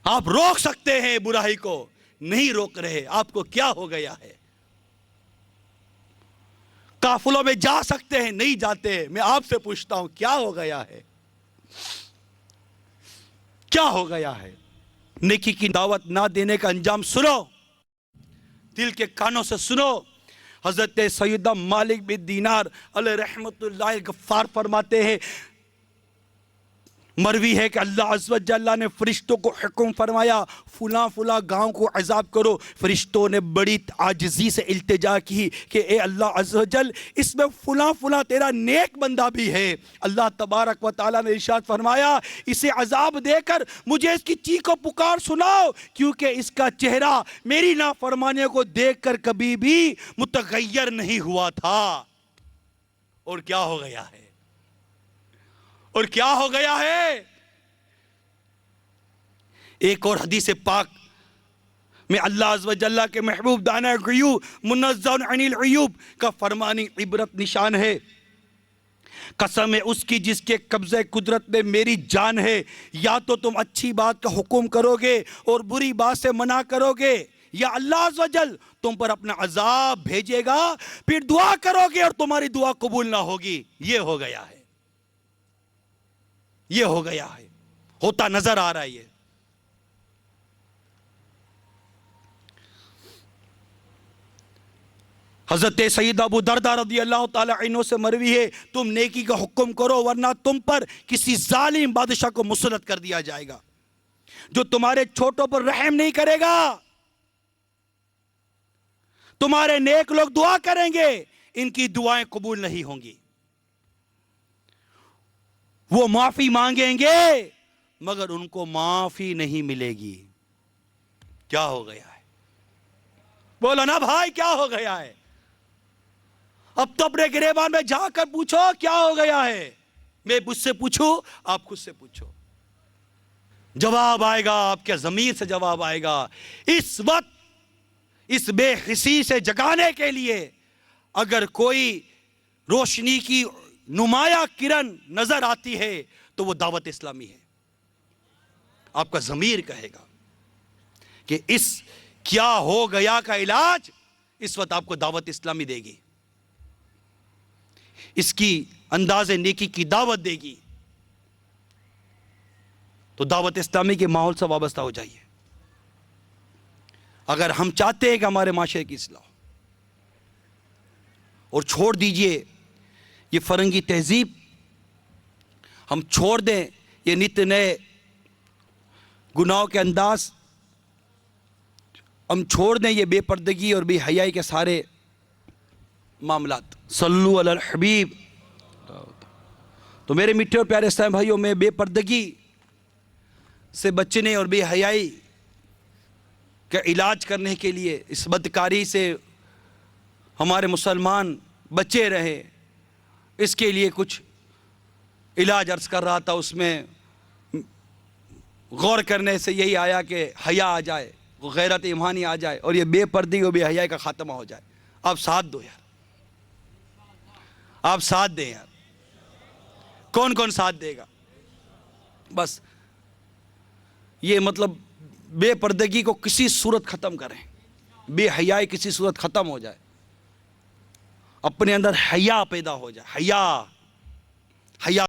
آپ روک سکتے ہیں برائی کو، نہیں روک رہے، آپ کو کیا ہو گیا ہے؟ قافلوں میں جا سکتے ہیں، نہیں جاتے، میں آپ سے پوچھتا ہوں کیا ہو گیا ہے، کیا ہو گیا ہے؟ نیکی کی دعوت نہ دینے کا انجام سنو، دل کے کانوں سے سنو۔ حضرت سیدنا مالک بن دینار علیہ رحمت اللہ غفار فرماتے ہیں، مروی ہے کہ اللہ عز و جل نے فرشتوں کو حکم فرمایا فلاں فلاں گاؤں کو عذاب کرو، فرشتوں نے بڑی عاجزی سے التجا کی کہ اے اللہ عز و جل اس میں فلاں فلاں تیرا نیک بندہ بھی ہے۔ اللہ تبارک و تعالیٰ نے ارشاد فرمایا اسے عذاب دے کر مجھے اس کی چیخ و پکار سناؤ، کیونکہ اس کا چہرہ میری نافرمانیوں کو دیکھ کر کبھی بھی متغیر نہیں ہوا تھا۔ اور کیا ہو گیا ہے؟ اور کیا ہو گیا ہے؟ ایک اور حدیث پاک میں اللہ عز و جل کے محبوب دانا غیوب منزہ عن العیوب کا فرمانی عبرت نشان ہے، قسم ہے اس کی جس کے قبضہ قدرت میں میری جان ہے، یا تو تم اچھی بات کا حکم کرو گے اور بری بات سے منع کرو گے، یا اللہ عز و جل تم پر اپنا عذاب بھیجے گا، پھر دعا کرو گے اور تمہاری دعا قبول نہ ہوگی۔ یہ ہو گیا ہے، یہ ہو گیا ہے، ہوتا نظر آ رہا ہے۔ یہ حضرت سید ابو دردہ رضی اللہ تعالی عنہ سے مروی ہے تم نیکی کا حکم کرو ورنہ تم پر کسی ظالم بادشاہ کو مسلط کر دیا جائے گا جو تمہارے چھوٹوں پر رحم نہیں کرے گا، تمہارے نیک لوگ دعا کریں گے، ان کی دعائیں قبول نہیں ہوں گی، وہ معافی مانگیں گے مگر ان کو معافی نہیں ملے گی۔ کیا ہو گیا ہے؟ بولو نا بھائی کیا ہو گیا ہے؟ اب تو اپنے گریبان میں جا کر پوچھو کیا ہو گیا ہے، میں مجھ سے پوچھوں آپ خود سے پوچھو، جواب آئے گا، آپ کے ضمیر سے جواب آئے گا۔ اس وقت اس بے حسی سے جگانے کے لیے اگر کوئی روشنی کی نمایاں کرن نظر آتی ہے تو وہ دعوت اسلامی ہے۔ آپ کا ضمیر کہے گا کہ اس کیا ہو گیا کا علاج اس وقت آپ کو دعوت اسلامی دے گی، اس کی انداز نیکی کی دعوت دے گی، تو دعوت اسلامی کے ماحول سے وابستہ ہو جائیے۔ اگر ہم چاہتے ہیں کہ ہمارے معاشرے کی اصلاح ہو، اور چھوڑ دیجئے یہ فرنگی تہذیب، ہم چھوڑ دیں یہ نت نئے گناہوں کے انداز، ہم چھوڑ دیں یہ بے پردگی اور بے حیائی کے سارے معاملات۔ صلو علی الحبیب۔ تو میرے میٹھے اور پیارے اسلام بھائیوں، میں بے پردگی سے بچنے اور بے حیائی کا علاج کرنے کے لیے، اس بدکاری سے ہمارے مسلمان بچے رہے، اس کے لیے کچھ علاج عرض کر رہا تھا۔ اس میں غور کرنے سے یہی آیا کہ حیا آ جائے، غیرت ایمانی آ جائے، اور یہ بے پردگی اور بے حیائی کا خاتمہ ہو جائے۔ آپ ساتھ دو یار، آپ ساتھ دیں یار، کون کون ساتھ دے گا؟ بس یہ مطلب بے پردگی کو کسی صورت ختم کریں، بے حیائی کسی صورت ختم ہو جائے، اپنے اندر حیا پیدا ہو جائے، حیا